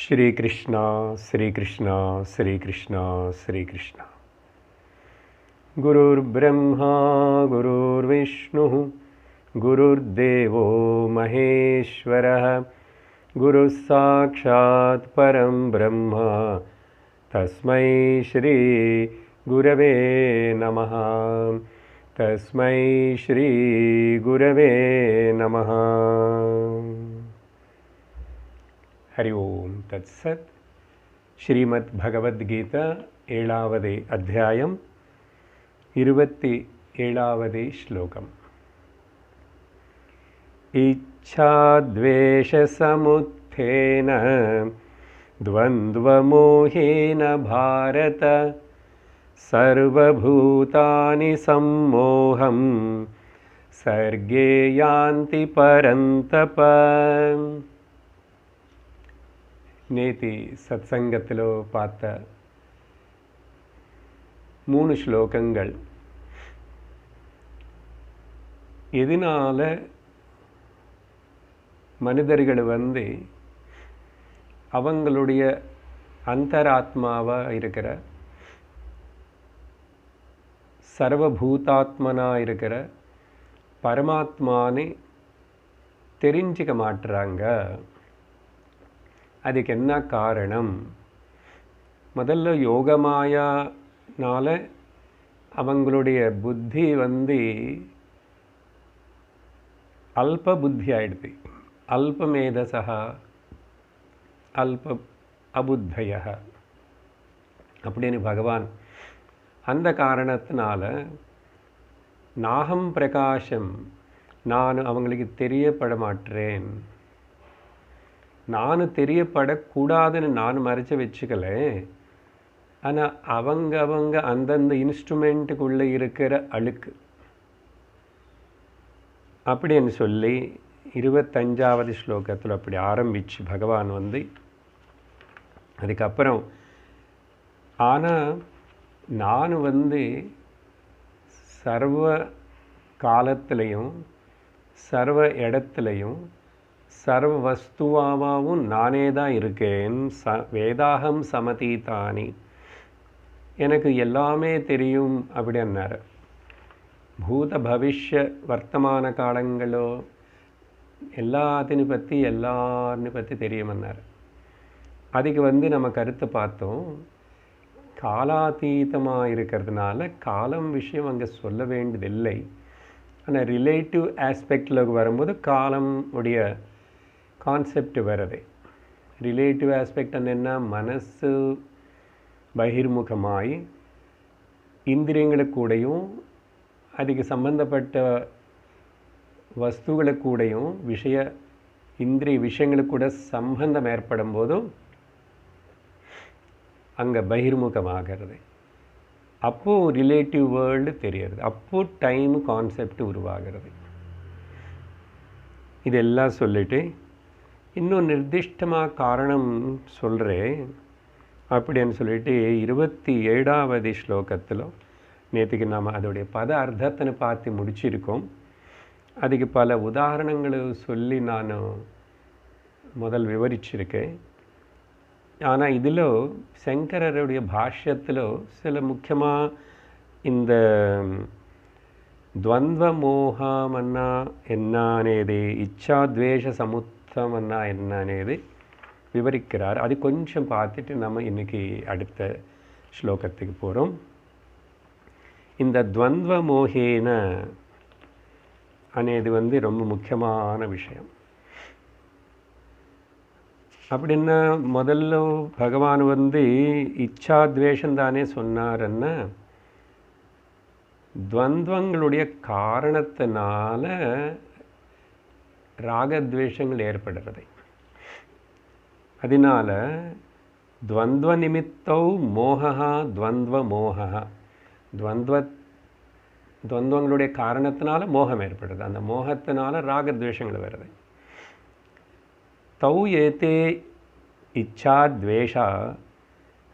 श्री कृष्णा श्री कृष्णा श्री कृष्णा श्री कृष्णा। गुरुर्ब्रह्मा गुरुर्विष्णुः गुरुर्देवो महेश्वरः गुरुः साक्षात् परं ब्रह्म तस्मै श्री गुरवे नमः। तस्मै श्री गुरवे नमः। हरि ओम तत्सत्। श्रीमद् भगवद्गीता 7வது अध्यायம் 27வது श्लोकम्। इच्छाद्वेषसमुत्थेन द्वन्द्वमोहेन भारत सर्वभूतानि सम्मोहं सर्गे यान्ति परन्तप। நேத்தி சத்சங்கத்தில் பார்த்த 3 ஸ்லோகங்கள் எதனால மனிதர்கள் அவங்களுடைய அந்தராத்மாவாக இருக்கிற சர்வபூதாத்மனாக இருக்கிற பரமாத்மானை தெரிஞ்சிக்க மாட்டுறாங்க. அதுக்கு என்ன காரணம்? முதல்ல யோகமாயானால அவங்களுடைய புத்தி அல்ப புத்தி ஆயிடுது. அல்பமேதசா அல்ப அபுத்தய அப்படின்னு பகவான் அந்த காரணத்தினால நாகம் பிரகாசம் நான் அவங்களுக்கு தெரியப்பட மாட்டேன், நான் தெரியப்படக்கூடாதுன்னு நான் மறைச்சு வச்சுக்கல. ஆனால் அவங்க அந்தந்த இன்ஸ்ட்ருமெண்ட்டுக்குள்ளே இருக்கிற அழுக்கு அப்படின்னு சொல்லி 25வது ஸ்லோகத்தில் அப்படி ஆரம்பித்து பகவான் அதுக்கப்புறம் ஆனால் நான் சர்வ காலத்திலையும் சர்வ இடத்துலையும் சர்வ வஸ்துவாகவும் நானே தான் இருக்கேன். வேதாகம் சமதீதானி, எனக்கு எல்லாமே தெரியும் அப்படின்னாரு. பூத பவிஷ்ய வர்த்தமான காலங்களோ எல்லாத்தினை பற்றி எல்லாருன்னு பற்றி தெரியுமன்னார். அதுக்கு நம்ம கருத்து பார்த்தோம். காலாதீதமாக இருக்கிறதுனால காலம் விஷயம் அங்கே சொல்ல வேண்டியதில்லை. ஆனால் ரிலேட்டிவ் ஆஸ்பெக்டில் வரும்போது காலம் உடைய கான்செப்ட் வருது. ரிலேட்டிவ் ஆஸ்பெக்ட் என்ன? மனசு பகிர்முகமாய் இந்திரியங்களுக்கு கூடயும் அதுக்கு சம்பந்தப்பட்ட வஸ்துகளுக்கு கூடயும் இந்திரிய விஷயங்களுக்கு கூட சம்பந்தம் ஏற்படும் போதும் அங்கே பகிர்முகமாகிறது. அப்போது ரிலேட்டிவ் வேர்ல்டு தெரியுது. அப்போது டைம் கான்செப்ட் உருவாகிறது. இதெல்லாம் சொல்லிட்டு இன்னும் நிர்திஷ்டமாக காரணம் சொல்கிறேன் அப்படின்னு சொல்லிட்டு 27வது ஸ்லோகத்தில் நேற்றுக்கு நாம் அதோடைய பத அர்த்தத்தினை பார்த்து முடிச்சிருக்கோம். அதுக்கு பல உதாரணங்களை சொல்லி நான் முதல் விவரிச்சிருக்கேன். ஆனால் இதில் சங்கரருடைய பாஷ்யத்தில் சில முக்கியமாக இந்த ద్వంద్వ మోహమన్నా என்ன అనేది, இச்சாத்வேஷ சமுத்தமன்னா என்ன అనేది விவரிக்கிறார். அது கொஞ்சம் பார்த்துட்டு நம்ம இன்றைக்கி அடுத்த ஸ்லோகத்துக்கு போகிறோம். இந்த ద్వంద్వ மோகேன అనేది ரொம்ப முக்கியமான விஷயம். அப்படின்னா முதல்ல பகவான் இச்சாத்வேஷம் தானே சொன்னாருன்னா, துவந்தங்களுடைய காரணத்தினால ராகத்வேஷங்கள் ஏற்படுறது. அதனால துவந்த நிமித்தௌ மோகா துவந்த மோகா, துவந்தங்களுடைய காரணத்தினால மோகம் ஏற்படுது. அந்த மோகத்தினால ராகத்வேஷங்கள் வருது. தௌ ஏதே இச்சாத்வேஷா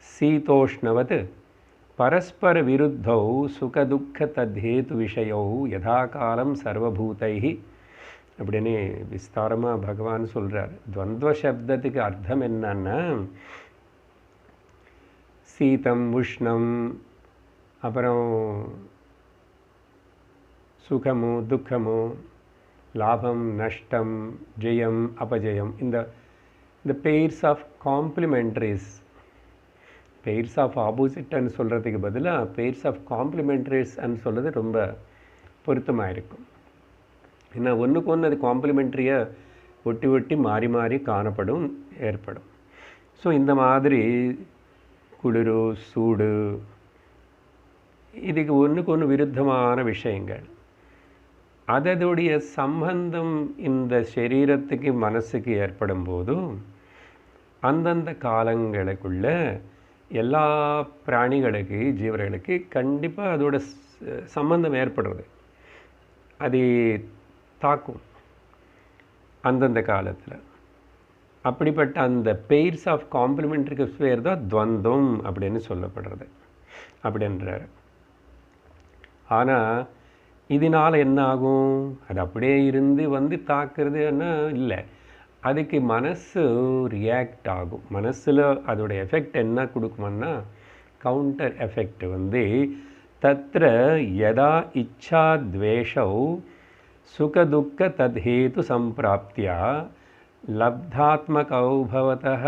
சீதோஷ்ணவத் பரஸ்பர விருத்தௌ சுகதுக்க தத்ஹேது விஷயௌ யதா காலம் சர்வபூதைஹி அப்படின்னு விஸ்தாரமாக பகவான் சொல்கிறார். துவந்த்வ சப்தத்துக்கு அர்த்தம் என்னன்னா சீதம் உஷ்ணம், அப்புறம் சுகமோ துக்கமோ, லாபம் நஷ்டம், ஜெயம் அபஜயம், இந்த pairs of complementaries, pairs of ஆப்போசிட்னு சொல்கிறதுக்கு பதிலாக பெயர்ஸ் ஆஃப் காம்ப்ளிமெண்ட்ரிஸ்ன்னு சொல்கிறது ரொம்ப பொருத்தமாக இருக்கும். ஏன்னா ஒன்றுக்கு ஒன்று அது காம்ப்ளிமெண்ட்ரியாக ஒட்டி ஒட்டி மாறி மாறி காணப்படும், ஏற்படும். ஸோ இந்த மாதிரி குளிர் சூடு, இதுக்கு ஒன்றுக்கு ஒன்று விருத்தமான விஷயங்கள், அதோடைய சம்பந்தம் இந்த சரீரத்துக்கு மனசுக்கு ஏற்படும் போதும் அந்தந்த காலங்களுக்குள்ள எல்லா பிராணிகளுக்கு ஜீவர்களுக்கு கண்டிப்பாக அதோட சம்பந்தம் ஏற்படுறது, அது தாக்கும் அந்தந்த காலத்தில். அப்படிப்பட்ட அந்த பெயர்ஸ் ஆஃப் காம்ப்ளிமெண்ட்ரிக்கு பேர் தான் துவந்தம் அப்படின்னு சொல்லப்படுறது அப்படின்றார். ஆனால் இதனால் என்ன ஆகும்? அது அப்படியே இருந்து வந்து தாக்குறதுன்னா இல்லை, அதுக்கு மனசு ரியாக்ட் ஆகும். மனசில் அதோட எஃபெக்ட் என்ன கொடுக்குமன்னா கவுண்டர் எஃபெக்ட் வந்து தத்ர யதா இச்சா துவேஷௌ சுகதுக்க தத்ஹேது சம்பிராப்தியா லப்தாத்மகௌ பவதः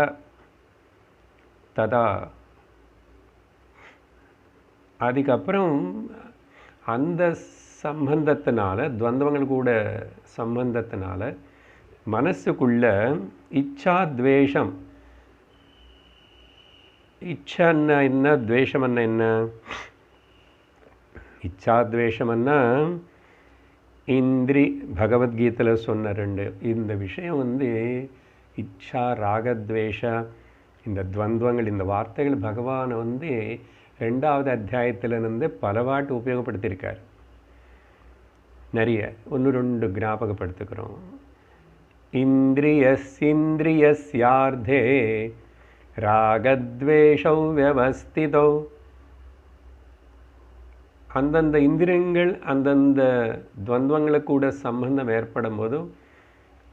ததா. அதுக்கப்புறம் அந்த சம்பந்தத்தினால, துவந்தவங்கள் கூட சம்பந்தத்தினால மனசுக்குள்ள இச்சா துவேஷம், இச்சன்னா என்ன, துவேஷம்னா என்ன? இச்சா துவேஷம்னா இந்திரி பகவத்கீதையில் சொன்ன ரெண்டு இந்த விஷயம் வந்து இச்சா ராகத்வேஷ, இந்த துவந்தங்கள், இந்த வார்த்தைகள் பகவானை வந்து 2வது அத்தியாயத்திலிருந்து பலவாட்டு உபயோகப்படுத்தியிருக்கார். நிறைய 1-2 ஞாபகப்படுத்துக்கிறோம். இந்திரியஸ்யார்த்தே ராகத்வேஷௌ வியவஸ்திதௌ. அந்தந்த இந்திரியங்கள் அந்தந்த துவந்தங்களுக்கு கூட சம்பந்தம் ஏற்படும் போதும்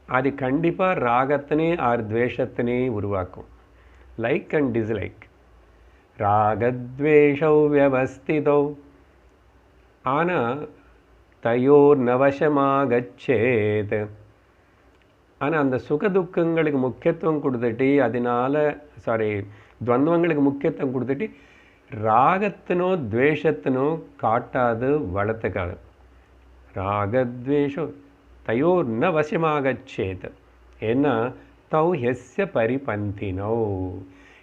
அது கண்டிப்பாக ராகத்தினே ஆர் துவேஷத்தினே உருவாக்கும். லைக் அண்ட் டிஸ்லைக், ராகத்வேஷௌ வியவஸ்திதௌ. ஆனால் தயோர் நவசமாகச்சேத். ஆனால் அந்த சுகதுக்கங்களுக்கு முக்கியத்துவம் கொடுத்துட்டு, அதனால் துவந்தங்களுக்கு முக்கியத்துவம் கொடுத்துட்டு ராகத்தினோ துவேஷத்தினோ காட்டாது வளர்த்துக்காது. ராகத்வேஷோ தயோர் ந வசமாகச்சேத். ஏன்னா தௌ ஹெஸ்ய பரிபந்தினோ.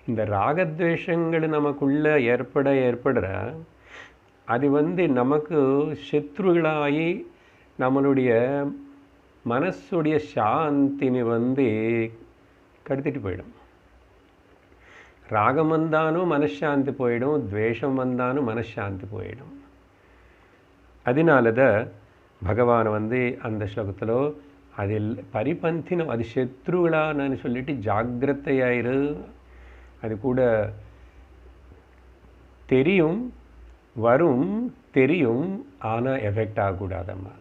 இந்த ராகத்வேஷங்கள் நமக்குள்ள ஏற்படுற அது வந்து நமக்கு சத்ருகளாகி நம்மளுடைய மனசுடைய சாந்தினி வந்து கடுத்துட்டு போயிடும். ராகம் வந்தாலும் மனசாந்தி போயிடும், துவேஷம் வந்தாலும் மனசாந்தி போயிடும். அதனால தான் பகவான் வந்து அந்த ஸ்லோகத்தில் அதில் பரிபந்தினம், அது சத்ருகளான்னு சொல்லிட்டு ஜாக்கிரதையாயிரு. அது கூட தெரியும், வரும், தெரியும், ஆனால் எஃபெக்ட் ஆகக்கூடாதம்மா.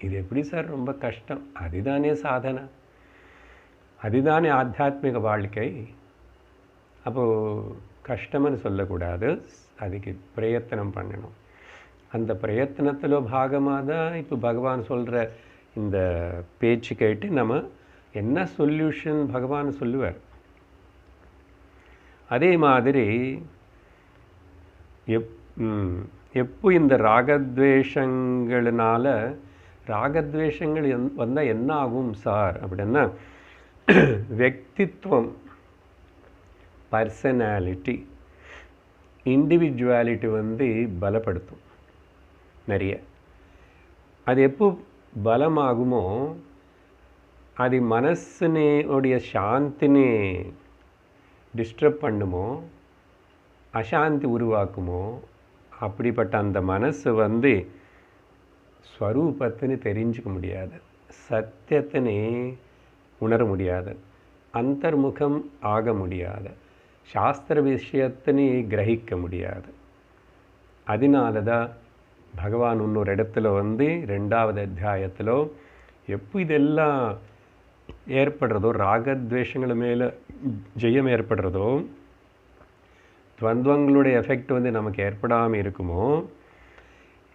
இது எப்படி சார்? ரொம்ப கஷ்டம். அதுதானே சாதனை, அதுதானே ஆத்தியாத்மிக வாழ்க்கை. அப்போது கஷ்டம்னு சொல்லக்கூடாது, அதுக்கு பிரயத்தனம் பண்ணணும். அந்த பிரயத்தனத்தில் பாகமாக தான் இப்போ பகவான் சொல்கிற இந்த பேச்சு கேட்டு நம்ம என்ன சொல்யூஷன் பகவான் சொல்லுவார். அதே மாதிரி எப்போ இந்த ராகத்வேஷங்களினால ராகத்வேஷங்கள் வந்தால் என்ன ஆகும் சார் அப்படின்னா, వ్యక్తిత్వం, பர்சனாலிட்டி, இண்டிவிஜுவாலிட்டி வந்து பலப்படுத்தும் நிறைய. அது எப்போ பலமாகுமோ அது மனசுனுடைய சாந்தினே டிஸ்டர்ப் பண்ணுமோ, அசாந்தி உருவாக்குமோ. அப்படிப்பட்ட அந்த மனசு வந்து ஸ்வரூபத்தின்னு தெரிஞ்சுக்க முடியாது, சத்தியத்தினே உணர முடியாது, அந்தர்முகம் ஆக முடியாது, சாஸ்திர விஷயத்தினே கிரகிக்க முடியாது. அதனால தான் பகவான் இன்னொரு இடத்துல வந்து 2வது அத்தியாயத்தில் எப்போ இதெல்லாம் ஏற்படுறதோ, ராகத்வேஷங்கள் மேலே ஜெயம் ஏற்படுறதோ, துவந்தங்களுடைய எஃபெக்ட் வந்து நமக்கு ஏற்படாமல் இருக்குமோ,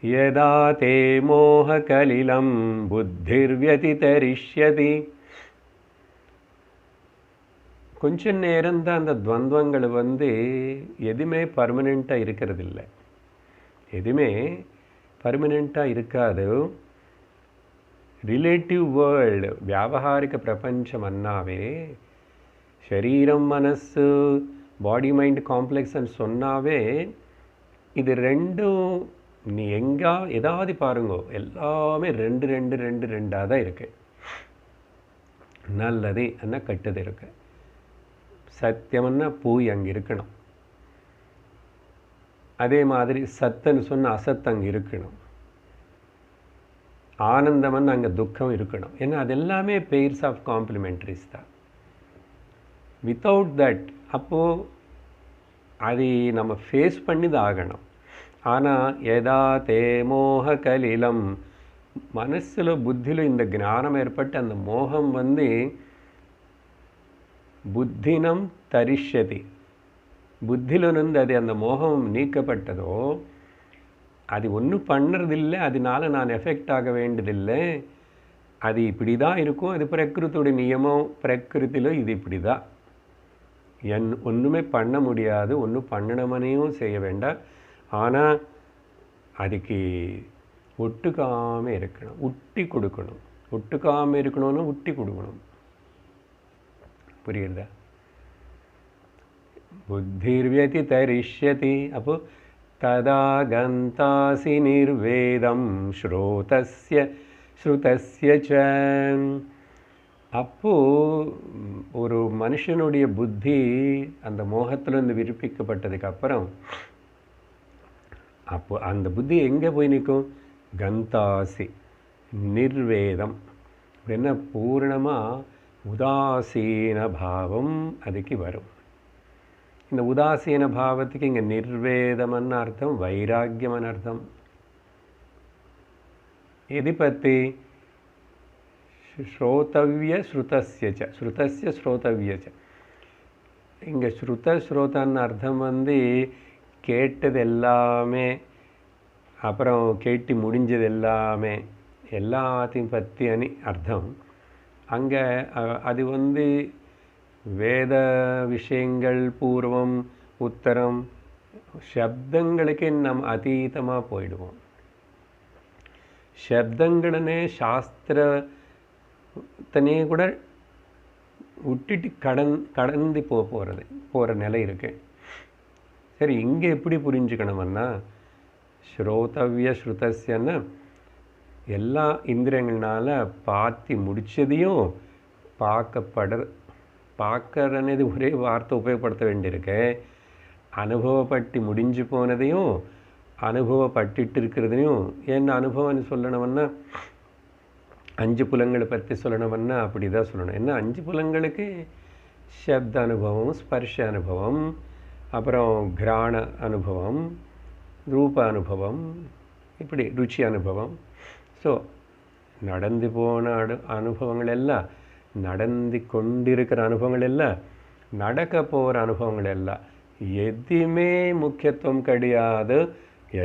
யதா தே மோக கலிலம் புத்திர்வியதிதரிஷ்யதி, கொஞ்ச நேரம்தான் அந்த துவந்தங்கள் வந்து எதுவுமே பர்மனெண்ட்டாக இருக்கிறது இல்லை, எதுவுமே பர்மனெண்ட்டாக இருக்காது. ரிலேட்டிவ் வேர்ல்டு, வியாபகாரிக பிரபஞ்சம் அண்ணாவே, சரீரம் மனசு பாடி மைண்ட் காம்ப்ளெக்ஸ்ன்னு சொன்னாவே இது ரெண்டும் நீ ஏதாவது பாருங்கோ, எல்லாமே ரெண்டு ரெண்டு ரெண்டு ரெண்டாக தான் இருக்கு. நல்லது என்ன கெட்டது இருக்கு, சத்தியம்னா போய் அங்கே இருக்கணும், அதே மாதிரி சத்துன்னு சொன்ன அசத்து அங்கே இருக்கணும், ஆனந்தம்னு அங்கே துக்கம் இருக்கணும். ஏன்னா அது எல்லாமே பெயர்ஸ் ஆஃப் காம்ப்ளிமெண்ட்ரிஸ் தான். வித்தவுட் தட் அப்போது அதை நம்ம ஃபேஸ் பண்ணி தான் ஆகணும். ஆனால் யதா தே மோக கலிலம், மனசில் புத்தியில் இந்த ஞானம் ஏற்பட்டு அந்த மோகம் வந்து புத்தினம் தரிஷ்யதி, புத்தியிலிருந்து அது அந்த மோகம் நீக்கப்பட்டதோ, அது ஒன்றும் பண்ணுறதில்லை, அதனால நான் எஃபெக்ட் ஆக வேண்டியதில்லை, அது இப்படி தான் இருக்கும், அது பிரகிருத்தியோட நியமம், பிரகிருத்தியில் இது இப்படி தான், ஒன்றுமே பண்ண முடியாது, ஒன்றும் பண்ணணுமனையும் செய்ய வேண்டாம். ஆனால் அதுக்கு ஒட்டுக்காமல் இருக்கணும், உட்டி கொடுக்கணும். ஒட்டுக்காமல் இருக்கணும்னு உட்டி கொடுக்கணும். புரியுறதா? புத்திர்வியதி தரிஷ்யதி. அப்போ ததா கந்தாசி நிர்வேதம் ஸ்ரோதஸ்ய ஸ்ருதஸ்ய ச. அப்போது ஒரு மனுஷனுடைய புத்தி அந்த மோகத்திலிருந்து விடுவிக்கப்பட்டதுக்கு அப்புறம் அப்போ அந்த புத்தி எங்கே போய் நிற்கும்? கந்தாசி நிர்வேதம். என்ன பூர்ணமாக உதாசீன பாவம் அதுக்கு வரும். இந்த உதாசீன பாவத்துக்கு இங்கே நிர்வேதம்னு அர்த்தம், வைராக்கியம்னு அர்த்தம். எது பற்றி? ஸ்ரோதவ்ய ஸ்ருதஸ்ய ச, ஸ்ருதஸ்ய ஸ்ரோதவ்ய ச. இங்கே ஸ்ருதன்னு அர்த்தம் வந்து கேட்டது எல்லாமே, அப்புறம் கேட்டு முடிஞ்சது எல்லாமே, எல்லாத்தையும் பற்றி அர்த்தம். அங்கே அது வந்து வேத விஷயங்கள், பூர்வம் உத்தரம், சப்தங்களுக்கு நம்ம அதீதமாக போயிடுவோம். சப்தங்களே சாஸ்திரத்தனே கூட விட்டுட்டு கடந்து போகிற நிலை இருக்கு. சரி, இங்கே எப்படி புரிஞ்சுக்கணும்னா, ஸ்ரோதவ்ய ஸ்ருதஸ்யன்னா எல்லா இந்திரியங்கள்னால பார்த்து முடித்ததையும் பார்க்கறனது ஒரே வார்த்தை உபயோகப்படுத்த வேண்டியிருக்கு. அனுபவப்பட்டு முடிஞ்சு போனதையும் அனுபவப்பட்டு இருக்கிறதையும், என்ன அனுபவம்னு சொல்லணும்னா 5 புலங்களை பற்றி சொல்லணும்னா அப்படி தான் சொல்லணும். என்ன 5 புலங்களுக்கு சப்த அனுபவம், ஸ்பர்ஷ அனுபவம், அப்புறம் கிராண அனுபவம், ரூப அனுபவம், இப்படி ருச்சி அனுபவம். ஸோ நடந்து போன அனுபவங்கள் எல்லாம், நடந்து கொண்டிருக்கிற அனுபவங்கள் எல்லாம், நடக்க போகிற அனுபவங்கள் எல்லாம், எதுவுமே முக்கியத்துவம் கிடையாது.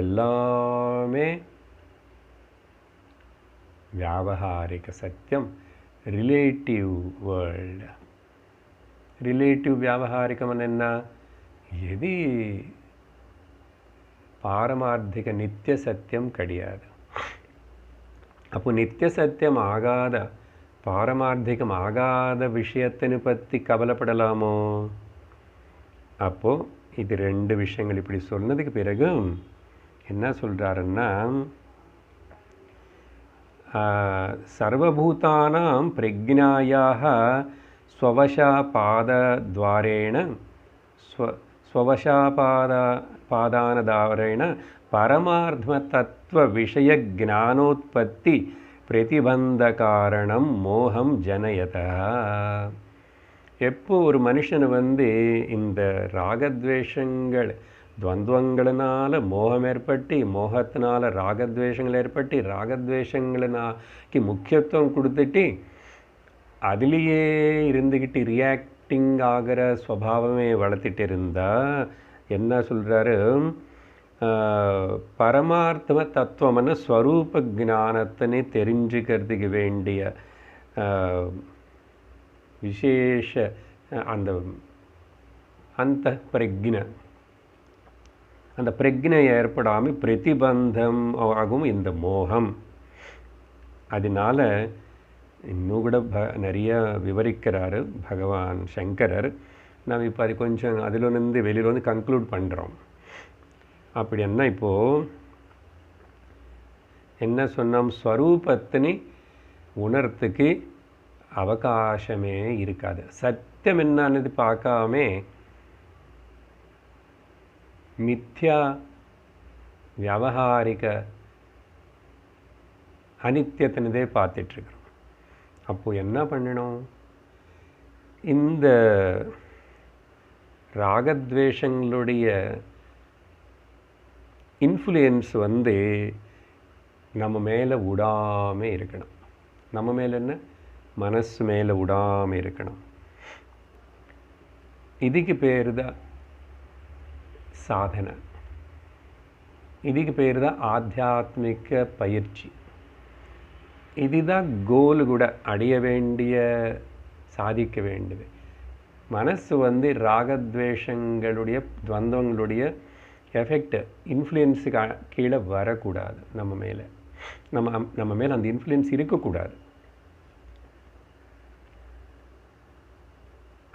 எல்லாமே வியாபகாரிக சத்தியம், ரிலேட்டிவ் வேர்ல்டு. ரிலேட்டிவ் வியாபகாரிகம் என்ன? எது பாரமார்த்திக நித்திய சத்தியம் கிடையாது. அப்போ நித்திய சத்தியம் ஆகாத, பாரமார்த்திகம் ஆகாத விஷயத்தினை பற்றி கவலைப்படலாமோ? அப்போது இது 2 விஷயங்கள் இப்படி சொன்னதுக்கு பிறகு என்ன சொல்கிறாருன்னா, சர்வபூதானாம் பிரஜ்ஞாயாக ஸ்வவசாபாதத்வாரேண ஸ்வவசாபாதானதாரேண பரமார்த்த தத்துவ விஷய ஞானோத்பத்தி பிரதிபந்த காரணம் மோகம் ஜனயத. எப்போ ஒரு மனுஷனை வந்து இந்த ராகத்வேஷங்கள் துவந்துவங்களினால மோகம் ஏற்பட்டு, மோகத்தினால ராகத்வேஷங்கள் ஏற்பட்டு, ராகத்வேஷங்களினாக்கி முக்கியத்துவம் கொடுத்துட்டு அதுலேயே இருந்துக்கிட்டு ரியாக்டிங் ஆகிற ஸ்வபாவமே வளர்த்துட்டு இருந்தால் என்ன சொல்கிறாரு, பரமார்த்தம தத்துவம்னு ஸ்வரூப ஞானத்தினை தெரிஞ்சுக்கிறதுக்கு வேண்டிய விசேஷ அந்த அந்த பிரக்ஞை, அந்த பிரக்ஞை ஏற்படாமல் பிரதிபந்தம் ஆகும் இந்த மோகம். அதனால இன்னும் கூட நிறைய விவரிக்கிறாரு பகவான் சங்கரர். நாம் இப்போ அது கொஞ்சம் அதிலிருந்து வெளியில் வந்து கன்க்ளூட் பண்ணுறோம். அப்படின்னா இப்போது என்ன சொன்னோம், ஸ்வரூபத்தினை உணர்த்துக்கு அவகாசமே இருக்காது. சத்தியம் என்னன்னு பார்க்காம மித்யா வியாவகாரிக அனித்தியத்தினதே பார்த்துட்ருக்குறோம். அப்போது என்ன பண்ணணும், இந்த ராகத்வேஷங்களுடைய இன்ஃப்ளூயன்ஸ் வந்து நம்ம மேலே விடாமல் இருக்கணும். நம்ம மேலே என்ன, மனசு மேலே விடாமல் இருக்கணும். இதுக்கு பேர் தான் சாதனை, இதுக்கு பேர் தான் ஆத்தியாத்மிக பயிற்சி. இதுதான் கோல் கூட அடைய வேண்டிய, சாதிக்க வேண்டியது. மனசு வந்து ராகத்வேஷங்களுடைய துவந்தங்களுடைய எஃபெக்ட் இன்ஃப்ளூயன்ஸுக்கு கீழே வரக்கூடாது. நம்ம மேலே நம்ம மேலே அந்த இன்ஃப்ளூயன்ஸ் இருக்கக்கூடாது.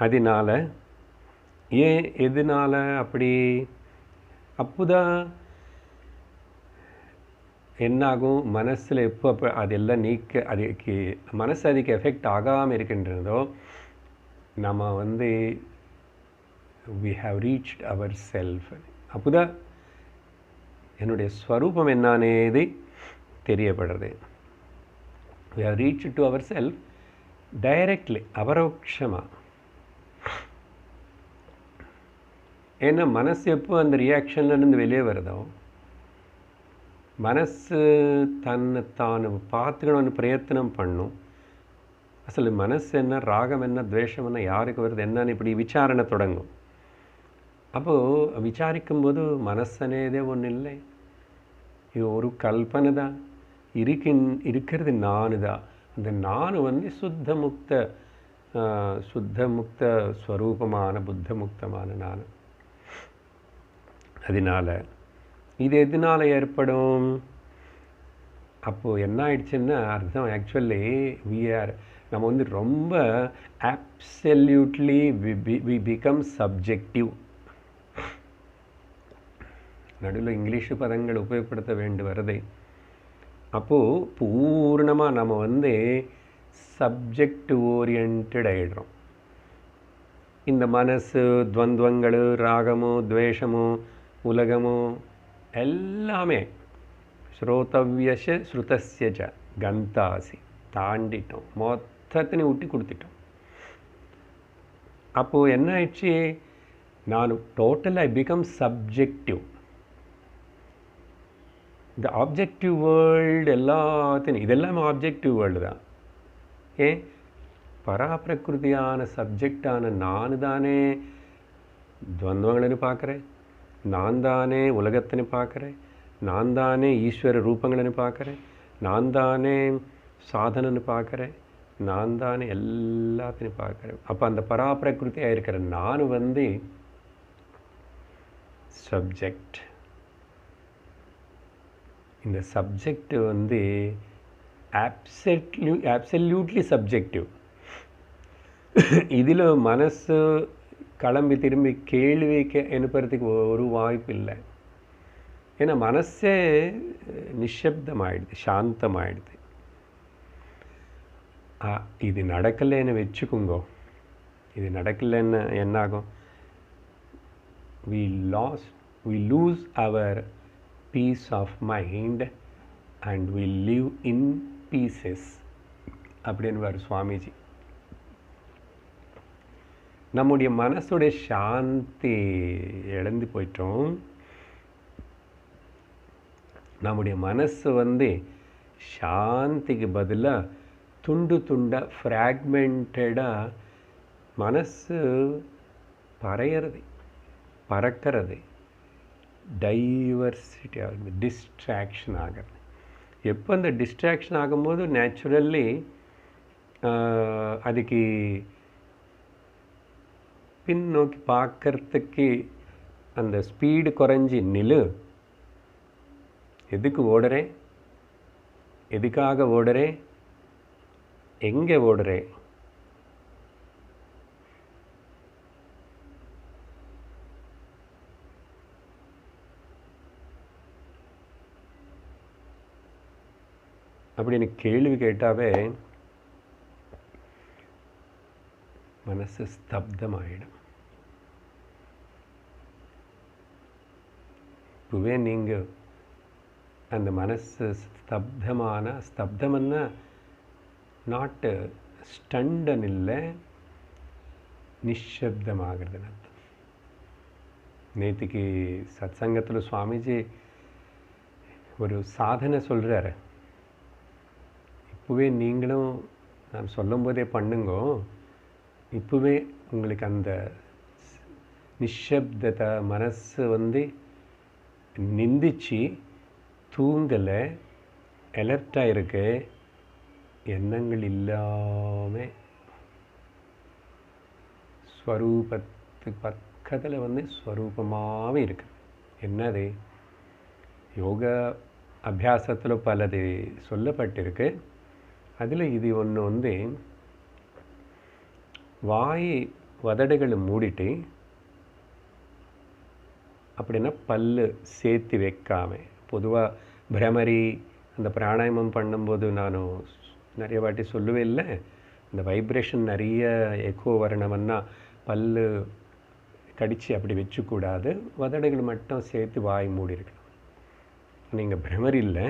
அதனால் எதனால் அப்படி, அப்போதான் என்னாகும், மனசில் எப்போ அதெல்லாம் நீக்க, அதுக்கு மனசு அதுக்கு எஃபெக்ட் ஆகாமல் இருக்கின்றதோ நம்ம வந்து we have reached our self. அப்போதான் என்னுடைய ஸ்வரூபம் என்னன்னேது தெரியப்படுறது. we have reached to our self directly, அபரோக்ஷமாக. ஏன்னா மனசு எப்போ அந்த ரியாக்ஷன்லேருந்து வெளியே வருதோ, மனசு தன்னை தான் பார்த்துக்கணும்னு பிரயத்தனம் பண்ணும். அசல் மனசு என்ன, ராகம் என்ன, துவேஷம் என்ன, யாருக்கு வருது என்னன்னு இப்படி விசாரணை தொடங்கும். அப்போது விசாரிக்கும்போது மனசனேதே ஒன்றும் இல்லை, இது ஒரு கல்பனை தான், இருக்கிறது நானு தான். அந்த நானு வந்து சுத்த முக்த ஸ்வரூபமான புத்த முக்தமான நான். அதனால் இது எதனால் ஏற்படும், அப்போது என்ன ஆயிடுச்சுன்னா அர்த்தம், ஆக்சுவலி நம்ம வந்து ரொம்ப அப்சல்யூட்லி வி பிகம் சப்ஜெக்டிவ். நடுவில் இங்கிலீஷ் பதங்கள் உபயோகப்படுத்த வேண்டி வருது. அப்போது பூர்ணமாக நம்ம வந்து சப்ஜெக்ட் ஓரியன்ட் ஆகிடுறோம். இந்த மனசு, துவந்தங்கள், ராகமோ துவேஷமோ உலகமோ எல்லாமே ஸ்ரோதவ்யச ஸ்ருதஸ்யஜ கந்தாசி தாண்டிட்டோம், மொத்தத்தினை விட்டு கொடுத்துட்டோம். அப்போது என்ன ஆயிடுச்சு, நான் டோட்டல் ஐ பிகம் சப்ஜெக்டிவ். இந்த ஆப்ஜெக்டிவ் வேர்ல்டு எல்லாத்தையும், இதெல்லாம் ஆப்ஜெக்டிவ் வேர்ல்டு தான். ஏன், பராபிரகிருதியான சப்ஜெக்டான நான் தானே துவந்தங்களை பார்க்குறேன், நான் தானே உலகத்தினை பார்க்குறேன், நான் தானே ஈஸ்வர ரூபங்களை பார்க்குறேன், நான் தானே சாதனன்னு பார்க்குறேன், நான் தானே எல்லாத்தையும் பார்க்குறேன். அப்போ அந்த பராபிரகிருத்தியாக இருக்கிற நான் வந்து சப்ஜெக்ட். இந்த சப்ஜெக்ட் வந்து அப்சல்யூட்லி சப்ஜெக்டிவ். இதில் மனசு கிளம்பி திரும்பி கேள்வி அனுப்புறதுக்கு ஒரு வாய்ப்பு இல்லை. ஏன்னா மனசே நிஷப்தமாயிடுது, சாந்தமாயிடுது. இது நடக்கலைன்னு வச்சுக்கோங்க, இது நடக்கலைன்னு என்னாகும், we lose our peace of mind and we live in pieces அப்படின்வார் Swamiji. நம்முடைய மனசுடைய சாந்தி இழந்து போயிட்டோம். நம்முடைய மனசு வந்து சாந்திக்கு பதிலாக துண்டு துண்டாக ஃப்ராக்மெண்டடாக மனசு பறக்கிறது, டைவர்சிட்டி ஆகுது, டிஸ்ட்ராக்ஷன் ஆகிறது. எப்போ அந்த டிஸ்ட்ராக்ஷன் ஆகும்போது நேச்சுரல்லி அதுக்கு பின்னோக்கி பார்க்கறதுக்கு அந்த ஸ்பீடு குறைஞ்சி நில்லு, எதுக்கு ஓடுறேன், எதுக்காக ஓடுறேன், எங்கே ஓடுறேன், அப்படின்னு கேள்வி கேட்டாவே மனசு ஸ்தப்தமாயிடும். இப்போவே நீங்கள் அந்த மனசு ஸ்தப்தம்னா நாட்டு ஸ்டண்டன் இல்லை, நிஷப்தமாகிறதுன்னு அர்த்தம். நேற்றுக்கு சத்சங்கத்தில் சுவாமிஜி ஒரு சாதனை சொல்கிறாரு. இப்போவே நீங்களும் நான் சொல்லும் போதே பண்ணுங்கோ, இப்போவே உங்களுக்கு அந்த நிஷப்தத்தை மனசு வந்து நிந்திச்சு தூங்கலை, அலர்ட்டாக இருக்கு, எண்ணங்கள் இல்லாமல் ஸ்வரூபத்துக்கு பக்கத்தில் வந்து ஸ்வரூபமாகவே இருக்குது. என்னது யோகா அபியாசத்தில் பலது சொல்லப்பட்டிருக்கு. அதில் இது ஒன்று வந்து வாய் வதடுகளை மூடிட்டு அப்படின்னா பல்லு சேர்த்து வைக்காமல், பொதுவாக பிரமரி அந்த பிராணாயாமம் பண்ணும்போது நான் நிறைய வாட்டி சொல்லவே இல்லை, இந்த வைப்ரேஷன் நிறைய எக்கோ வரணும்னா பல்லு கடித்து அப்படி வச்சுக்கூடாது, வதடுகள் மட்டும் சேர்த்து வாய் மூடி இருக்கணும். நீங்கள் பிரமரி இல்லை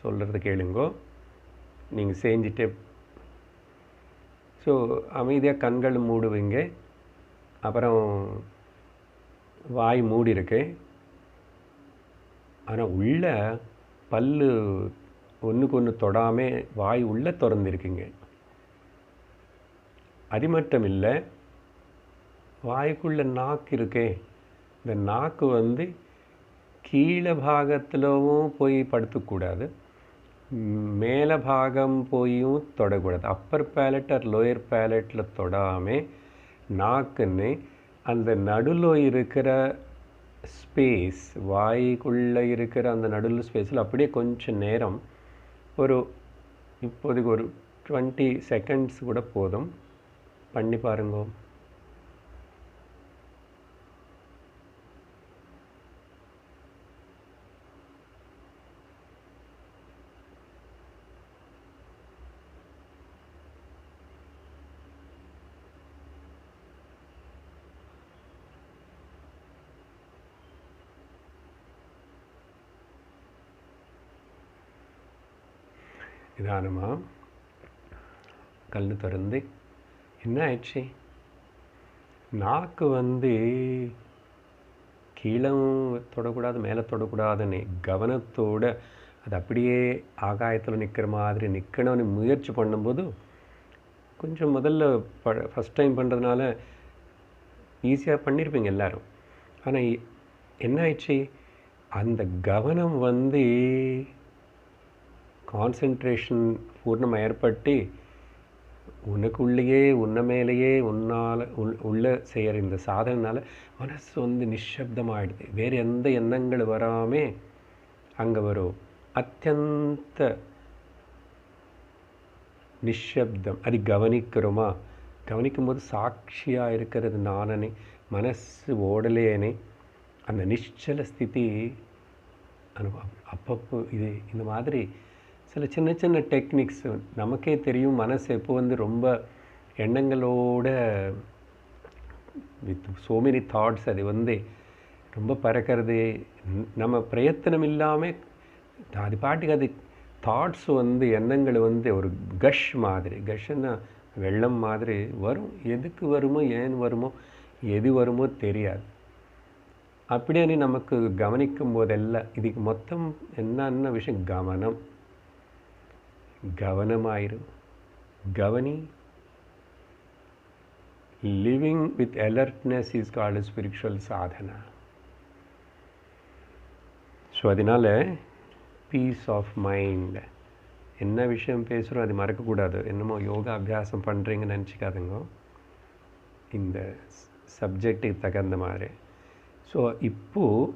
சொல்கிறது கேளுங்கோ, நீங்கள் செஞ்சுட்டு ஸோ அமைதியாக கண்கள் மூடுவீங்க, அப்புறம் வாய் மூடி இருக்கு, ஆனால் உள்ள பல்லு ஒன்றுக்கு ஒன்று தொடாமல் வாய் உள்ளே திறந்துருக்குங்க. அது மட்டும் இல்லை, வாய்க்குள்ளே நாக்கு இருக்கே, இந்த நாக்கு வந்து கீழே பாகத்திலும் போய் படுத்தக்கூடாது, மேலே பாகம் போயும் தொடக்கூடாது. அப்பர் பேலட் ஆர் லோயர் பேலட்டில் தொடாமல் நாக்குன்னு அந்த நடுவில் இருக்கிற ஸ்பேஸ், வாய்க்குள்ளே இருக்கிற அந்த நடுவில் ஸ்பேஸில் அப்படியே கொஞ்சம் நேரம், ஒரு இப்போதைக்கு ஒரு 20 செகண்ட்ஸ் கூட போதும், பண்ணி பாருங்க. நிதானமாக கண்ணு திறந்து, என்ன ஆயிடுச்சு, நாக்கு வந்து கீழே தொடக்கூடாது மேலே தொடக்கூடாதுன்னு கவனத்தோடு அது அப்படியே ஆகாயத்தில் நிற்கிற மாதிரி நிற்கணும்னு முயற்சி பண்ணும்போது கொஞ்சம் முதல்ல ஃபஸ்ட் டைம் பண்ணுறதுனால ஈஸியாக பண்ணியிருப்பீங்க எல்லோரும். ஆனால் என்ன ஆயிடுச்சு, அந்த கவனம் வந்து கான்சென்ட்ரேஷன் பூர்ணமாக ஏற்பட்டு உனக்குள்ளேயே உன்ன மேலேயே உன்னால் உள்ளே செய்கிற இந்த சாதனைனால மனசு வந்து நிஷப்தமாகிடுது, வேறு எந்த எண்ணங்கள் வராமல் அங்கே வரும் அத்தியந்த நிஷப்தம். அது கவனிக்கிறோமா, கவனிக்கும்போது சாட்சியாக இருக்கிறது நானே, மனசு ஓடலேனே, அந்த நிச்சல ஸ்திதி அனுபவம். அப்பப்போ இது இந்த மாதிரி சில சின்ன சின்ன டெக்னிக்ஸ் நமக்கே தெரியும். மனசு எப்போ வந்து ரொம்ப எண்ணங்களோட வித் ஸோ மெனி தாட்ஸ் அது வந்து ரொம்ப பறக்கிறது, நம்ம பிரயத்தனம் இல்லாமல் அது பாட்டுக்கு அது தாட்ஸ் வந்து எண்ணங்கள் வந்து ஒரு கஷ் மாதிரி, கஷ்ன்னா வெள்ளம் மாதிரி வரும். எதுக்கு வருமோ ஏன் வருமோ எது வருமோ தெரியாது. அப்படின்னு நமக்கு கவனிக்கும் போதெல்லாம் இதுக்கு மொத்தம் என்னென்ன விஷயம் கவனமாயிரு கவனி. Living with alertness is called spiritual Sadhana. So அதனால் பீஸ் ஆஃப் மைண்ட், என்ன விஷயம் பேசுகிறோம் அது மறக்கக்கூடாது. என்னமோ யோகா அபியாசம் பண்ணுறீங்கன்னு நினச்சிக்காதுங்க, இந்த சப்ஜெக்டுக்கு தகுந்த மாதிரி. ஸோ இப்போது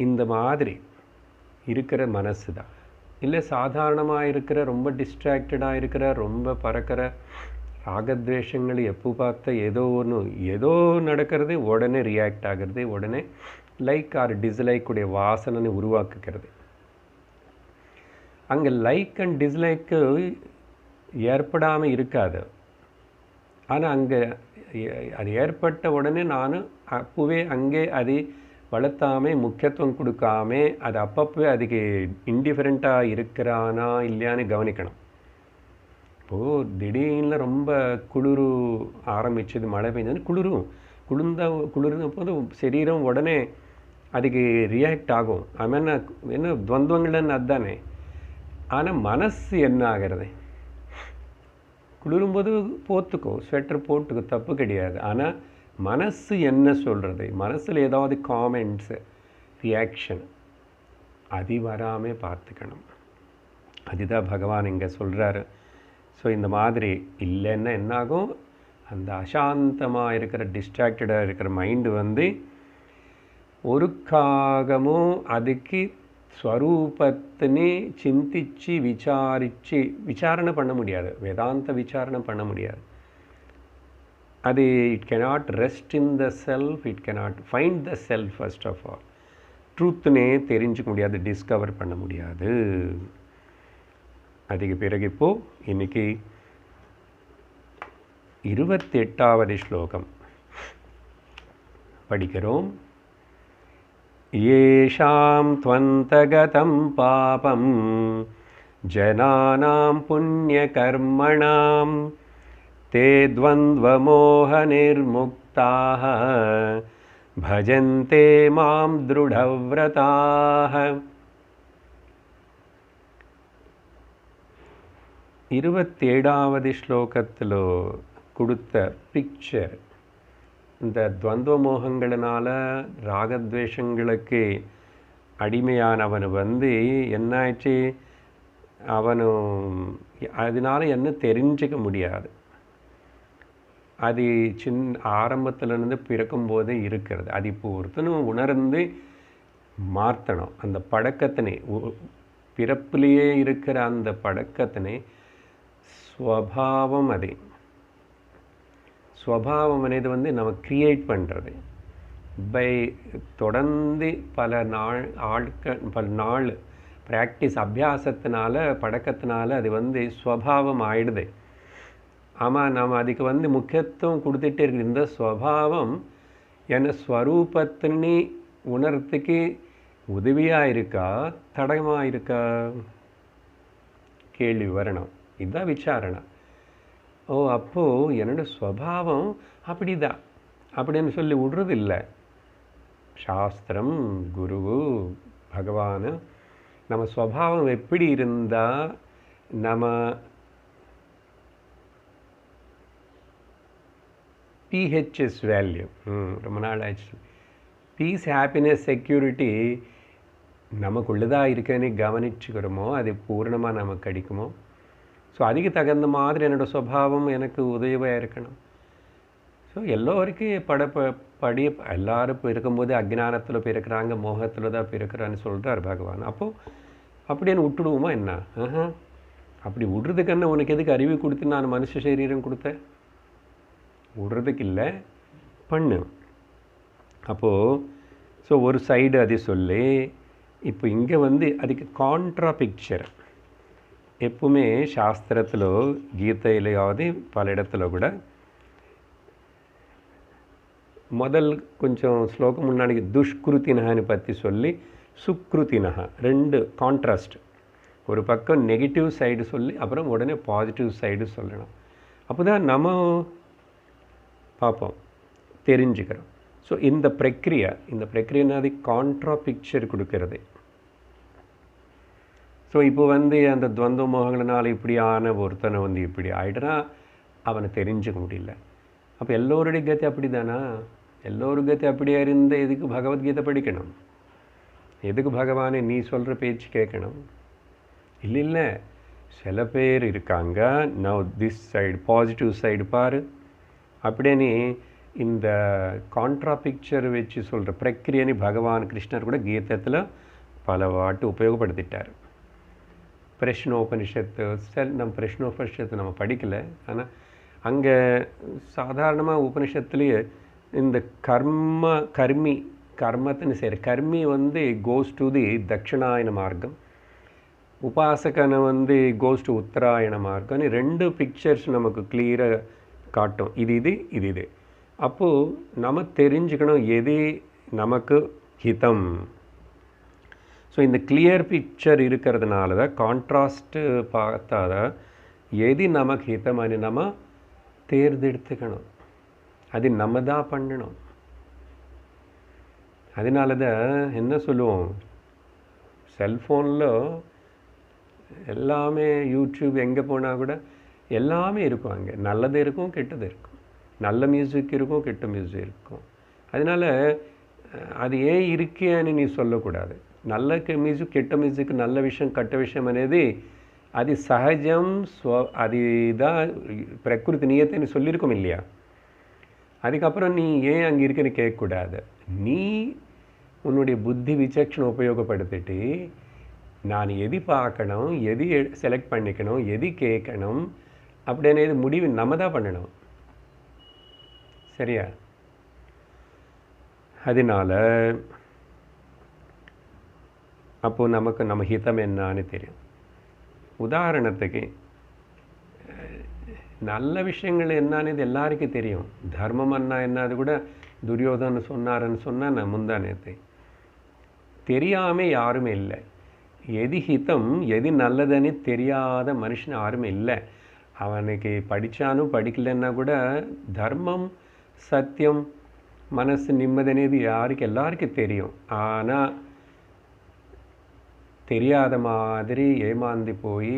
இந்த மாதிரி இருக்கிற மனசு தான் இல்லை சாதாரணமாக இருக்கிற ரொம்ப டிஸ்ட்ராக்டடாக இருக்கிற ரொம்ப பறக்கிற ராகத்வேஷங்கள் எப்போ பார்த்தா ஏதோ நடக்கிறது, உடனே ரியாக்ட் ஆகிறது, உடனே லைக் ஆர் டிஸ்லைக் உடைய வாசனை உருவாக்குகிறது. அங்கே லைக் அண்ட் டிஸ்லைக்கு ஏற்படாமல் இருக்காது. ஆனால் அங்கே அது ஏற்பட்ட உடனே நான் அப்போவே அங்கே அது வளர்த்தாமல் முக்கியத்துவம் கொடுக்காம அது அப்பப்போ அதுக்கு இன்டிஃபரெண்ட்டாக இருக்கிறானா இல்லையான்னு கவனிக்கணும். இப்போது திடீர்னு ரொம்ப குளிர் ஆரம்பிச்சது, மழை பெஞ்சது, குளிர்ந்த போது சரீரம் உடனே அதுக்கு ரியாக்ட் ஆகும். ஆமாம், என்ன துவந்தங்கள்னு அதுதானே. ஆனால் மனசு என்ன ஆகிறது, குளிரும்போது போத்துக்கோ, ஸ்வெட்டர் போட்டுக்கோ, தப்பு கிடையாது. ஆனால் மனசு என்ன சொல்கிறது, மனசில் ஏதாவது காமெண்ட்ஸு ரியாக்ஷன் அது வராமல் பார்த்துக்கணும். அதுதான் பகவான் இங்கே சொல்கிறாரு. ஸோ இந்த மாதிரி இல்லைன்னா என்னாகும், அந்த அசாந்தமாக இருக்கிற டிஸ்ட்ராக்டடாக இருக்கிற மைண்டு ஒருக்காகமும் அதுக்கு ஸ்வரூபத்தினே சிந்திச்சு விசாரணை பண்ண முடியாது, வேதாந்த விசாரணை பண்ண முடியாது. அது it cannot rest in the self, it cannot find the self. First of all ட்ரூத்துனே தெரிஞ்சுக்க முடியாது, டிஸ்கவர் பண்ண முடியாது. அதுக்கு பிறகு இப்போது இன்னைக்கு 28வது ஸ்லோகம் படிக்கிறோம். येषां त्वन्तगतं पापं जनानां पुण्यकर्मणां ते द्वन्द्वमोहनिर्मुक्ताः भजन्ते मां दृढव्रताः. 27வது ஸ்லோகத்தில் கொடுத்த பிக்சர், இந்த துவந்த மோகங்களினால ராகத்வேஷங்களுக்கு அடிமையானவன் என்னாச்சு, அதனால் என்ன தெரிஞ்சிக்க முடியாது. அது ஆரம்பத்திலேருந்து பிறக்கும்போதே இருக்கிறது. அது இப்போ ஒருத்தனும் உணர்ந்து மாற்றணும். அந்த பழக்கத்தினை, பிறப்பிலேயே இருக்கிற அந்த பழக்கத்தினை ஸ்வபாவம், அது ஸ்வபாவம் అనేది நம்ம கிரியேட் பண்ணுறது பை தொடர்ந்து பல நாள் ப்ராக்டிஸ் அபியாசத்தினால பழக்கத்தினால அது ஸ்வபாவம் ஆயிடுது. ஆமாம், நம்ம அதுக்கு முக்கியத்துவம் கொடுத்துட்டே இருக்குது. இந்த ஸ்வபாவம் என்ன ஸ்வரூபத்தினி உணர்த்துக்கு உதவியாக இருக்கா, தடயமாக இருக்கா, கேள்வி வரணும். இதுதான் விசாரணை. ஓ, அப்போது என்னோட ஸ்வபாவம் அப்படிதான் அப்படின்னு சொல்லி விடுறதில்லை. சாஸ்திரம், குரு, பகவான் நம்ம ஸ்வபாவம் எப்படி இருந்தால் நம்ம பிஹெச்எஸ் வேல்யூ ரொம்ப நாள் ஆச்சு, பீஸ், ஹாப்பினஸ், செக்யூரிட்டி நமக்குள்ளதாக இருக்குன்னு கவனிச்சுக்கிறோமோ அது பூர்ணமாக நமக்கு கிடைக்குமோ. ஸோ அதுக்கு தகுந்த மாதிரி என்னோடய ஸ்வபாவம் எனக்கு உதவியாக இருக்கணும். ஸோ எல்லோருக்கும் எல்லாரும் இருக்கும்போது அஜ்ஞானத்தில் பிறக்கிறாங்க, மோகத்தில் தான் பிறக்கிறான்னு சொல்கிறார் பகவான். அப்போது அப்படின்னு விட்டுடுவோமா என்ன? அப்படி விடுறதுக்குன்னு உனக்கு எதுக்கு அறிவு கொடுத்து நான் மனுஷ சரீரம் கொடுத்தேன்? விடுறதுக்கு இல்லை, பண்ணு. அப்போது ஸோ ஒரு சைடு அது சொல்லி, இப்போ இங்கே அதுக்கு கான்ட்ரா பிக்சர் எப்பவுமே சாஸ்திரத்தில், கீதையிலையாவது பல இடத்துல கூட முதல் கொஞ்சம் ஸ்லோகம் முன்னாடி துஷ்கிருத்தினஹான்னு பற்றி சொல்லி சுக்ருத்தினஹா, ரெண்டு கான்ட்ராஸ்ட். ஒரு பக்கம் நெகட்டிவ் சைடு சொல்லி அப்புறம் உடனே பாசிட்டிவ் சைடு சொல்லணும். அப்போ தான் நம்ம பார்ப்போம், தெரிஞ்சுக்கிறோம். ஸோ இந்த பிரக்ரியனாது கான்ட்ரா பிக்சர் கொடுக்கறது. ஸோ இப்போ வந்து அந்த துவந்த மோகங்களால் இப்படியான ஒருத்தனை வந்து இப்படி ஆகிடுனா அவனை தெரிஞ்சுக்க முடியல. அப்போ எல்லோருடைய கதி அப்படி தானா? எல்லோரும் கதி அப்படியே இருந்த எதுக்கு பகவத்கீதை படிக்கணும்? எதுக்கு பகவானே நீ சொல்கிற பேச்சு கேட்கணும்? இல்லை, சில பேர் இருக்காங்க, now this side positive side பாரு அப்படின்னு இந்த கான்ட்ரா பிக்சர் வச்சு சொல்கிற பிரக்ரியனை பகவான் கிருஷ்ணர் கூட கீதத்தில் பல வாட்டு உபயோகப்படுத்திட்டார். பிரஷ்னோபனிஷத்து நம்ம பிரஷ்னோபனிஷத்து நம்ம படிக்கலை, ஆனால் அங்கே சாதாரணமாக உபனிஷத்துலேயே இந்த கர்மத்தின்னு செய்கிற கர்மி வந்து கோஸ் டு தி தட்சிணாயன மார்க்கம், உபாசகனை வந்து கோஸ் டு உத்தராயண மார்க்கம்னு 2 பிக்சர்ஸ் நமக்கு கிளியராக காட்டும். இது அப்போது நம்ம தெரிஞ்சுக்கணும் எது நமக்கு ஹிதம். ஸோ இந்த கிளியர் பிக்சர் இருக்கிறதுனால தான் கான்ட்ராஸ்ட்டு பார்த்தா தான் எது நமக்கு ஹிதம்னு நம்ம தேர்ந்தெடுத்துக்கணும். அது நம்ம தான் பண்ணணும். அதனால தான் என்ன சொல்லுவோம், செல்ஃபோனில் எல்லாமே யூடியூப் எங்கே போனால் கூட எல்லாமே இருக்கும். அங்கே நல்லது இருக்கும், கெட்டது இருக்கும். நல்ல மியூசிக் இருக்கும், கெட்ட மியூசிக் இருக்கும். அதனால் அது ஏன் இருக்கேன்னு நீ சொல்லக்கூடாது. நல்ல மியூசிக், கெட்ட மியூசிக், நல்ல விஷயம், கெட்ட விஷயம் అనేది అది సహజం. అది தான் பிரகிருதி நியத்தைன்னு சொல்லியிருக்கோம் இல்லையா? அதுக்கப்புறம் நீ ஏன் அங்கே இருக்குன்னு கேட்கக்கூடாது. நீ உன்னுடைய புத்தி விசக்ஷனை உபயோகப்படுத்திட்டு நான் எது பார்க்கணும், எது செலக்ட் பண்ணிக்கணும், எது கேட்கணும் அப்படின்னு முடிவு நம்ம தான் பண்ணணும். சரியா? அதனால் அப்போது நமக்கு நம்ம ஹிதம் என்னான்னு தெரியும். உதாரணத்துக்கு நல்ல விஷயங்கள் என்னன்னு இது எல்லாருக்கும் தெரியும். தர்மம் அண்ணா என்னது கூட துரியோதனன் சொன்னாருன்னு சொன்னால் நான் முந்தானேத்தை தெரியாமல் யாருமே இல்லை. எது ஹிதம் எது நல்லதுன்னு தெரியாத மனுஷன் யாருமே இல்லை. அவனுக்கு படித்தானும் படிக்கலைன்னா கூட தர்மம், சத்தியம், மனசு நிம்மதினது எல்லாருக்கும் தெரியும். ஆனால் தெரியாத மாதிரி ஏமாந்து போய்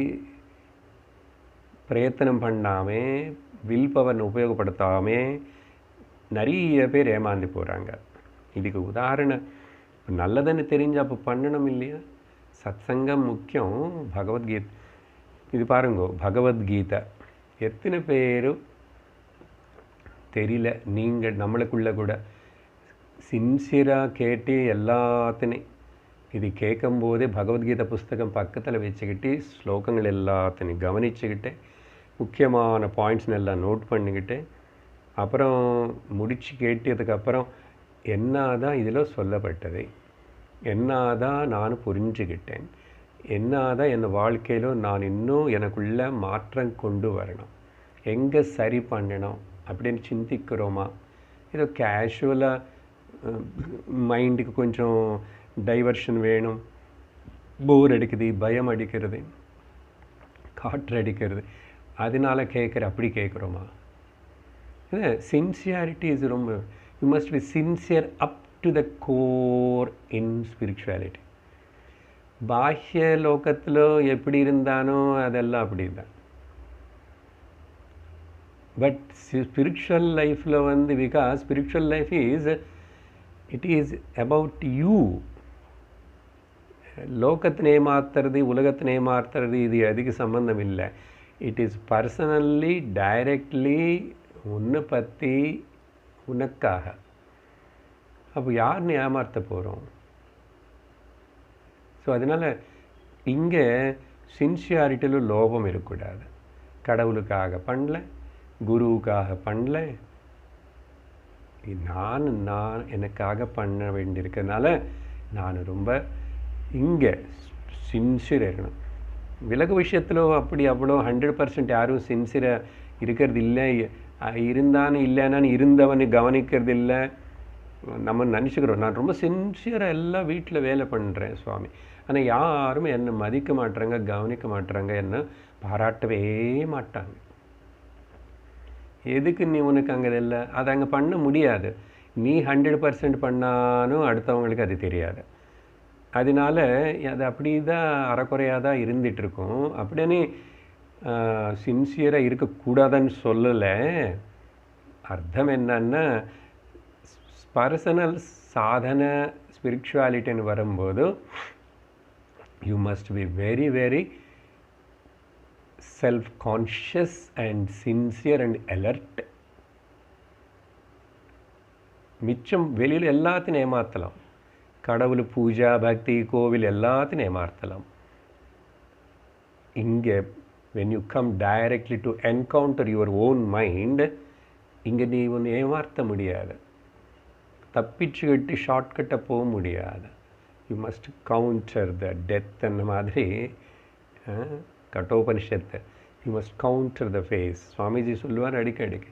பிரயத்தனம் பண்ணாமல் வில் பவர் உபயோகப்படுத்தாமல் நிறைய பேர் ஏமாந்து போகிறாங்க. இதுக்கு உதாரணம் நல்லதுன்னு தெரிஞ்சு அப்போ பண்ணணும் இல்லையா? சத்சங்கம் முக்கியம். பகவத்கீதை இது பாருங்க, பகவத்கீதை எத்தனை பேர் தெரியல. நீங்கள் நம்மளுக்குள்ளே கூட சின்சியராக கேட்டு எல்லாத்தினையும் இது கேட்கும்போதே பகவத்கீதை புஸ்தகம் பக்கத்தில் வச்சுக்கிட்டு ஸ்லோகங்கள் எல்லாத்தையும் கவனிச்சுக்கிட்டு முக்கியமான பாயிண்ட்ஸ்னு எல்லாம் நோட் பண்ணிக்கிட்டு அப்புறம் முடித்து கேட்டதுக்கப்புறம் என்னதான் இதில் சொல்லப்பட்டது, என்னதான் நான் புரிஞ்சுக்கிட்டேன், என்னதான் என் வாழ்க்கையில் நான் இன்னும் எனக்குள்ள மாற்றம் கொண்டு வரணும், எங்கே சரி பண்ணணும் அப்படின்னு சிந்திக்கிறோமா? ஏதோ கேஷுவலாக மைண்டுக்கு கொஞ்சம் டைவர்ஷன் வேணும், போர் அடிக்குது, பயம் அடிக்கிறது, காற்று அடிக்கிறது, அதனால அப்படி கேட்குறோமா? இல்லை, சின்சியாரிட்டி இஸ் ரொம்ப, you must be sincere up to the core in spirituality. பாஹ்ய லோகத்தில் எப்படி இருந்தானோ அதெல்லாம் அப்படி தான். பட் ஸ்பிரிச்சுவல் லைஃப்பில் வந்து because spiritual life it is about you. லோகத்தினை ஏமாத்துறது, உலகத்தினை ஏமாத்துறது இது அதுக்கு சம்பந்தம் இல்லை. இட் இஸ் பர்சனல்லி டைரக்ட்லி உன்னை பற்றி உனக்காக. அப்போ யாருன்னு ஏமாற்ற போகிறோம்? ஸோ அதனால் இங்கே சின்சியாரிட்டியில் லோபம் இருக்கக்கூடாது. கடவுளுக்காக பண்ணல, குருவுக்காக பண்ணல, நான் எனக்காக பண்ண வேண்டியிருக்கிறதுனால நான் ரொம்ப இங்கே சின்சியராக இருக்கணும். விலகு விஷயத்தில் அப்படி அவ்வளோ 100% யாரும் சின்சியராக இருக்கிறது இல்லை. இருந்தான்னு இல்லைனான்னு இருந்தவனு கவனிக்கிறது இல்லை. நம்ம நினச்சிக்கிறோம் நான் ரொம்ப சின்சியராக எல்லாம் வீட்டில் வேலை பண்ணுறேன் சுவாமி, ஆனால் யாரும் என்னை மதிக்க மாட்டுறாங்க, கவனிக்க மாட்டுறாங்க, என்னை பாராட்டவே மாட்டாங்க. எதுக்கு நீ உனக்கு அங்கே இல்லை? அதை அங்கே பண்ண முடியாது. நீ 100% பண்ணாலும் அடுத்தவங்களுக்கு அது தெரியாது. அதனால அது அப்படி தான் அறக்குறையாக தான் இருந்துகிட்ருக்கும். அப்படின்னு சின்சியராக இருக்கக்கூடாதுன்னு சொல்லலை. அர்த்தம் என்னன்னா, பர்சனல் சாதனை ஸ்பிரிச்சுவாலிட்டின்னு வரும்போது you must be very very self-conscious and sincere and alert. மிச்சம் வெளியில் எல்லாத்தையும் ஏமாற்றலாம். கடவுள் பூஜா பக்தி கோவில் எல்லாத்தையும் ஏமாற்றலாம். இங்கே when you come directly to encounter your own mind, இங்கே நீ ஒன்று ஏமாற்ற முடியாது. தப்பிச்சுக்கிட்டு ஷார்ட்கட்டை போக முடியாது. You must counter the death அந்த மாதிரி கட்டோபனிஷத்து. You must counter the face. Swamiji சொல்லுவார் அடிக்கடிக்கு.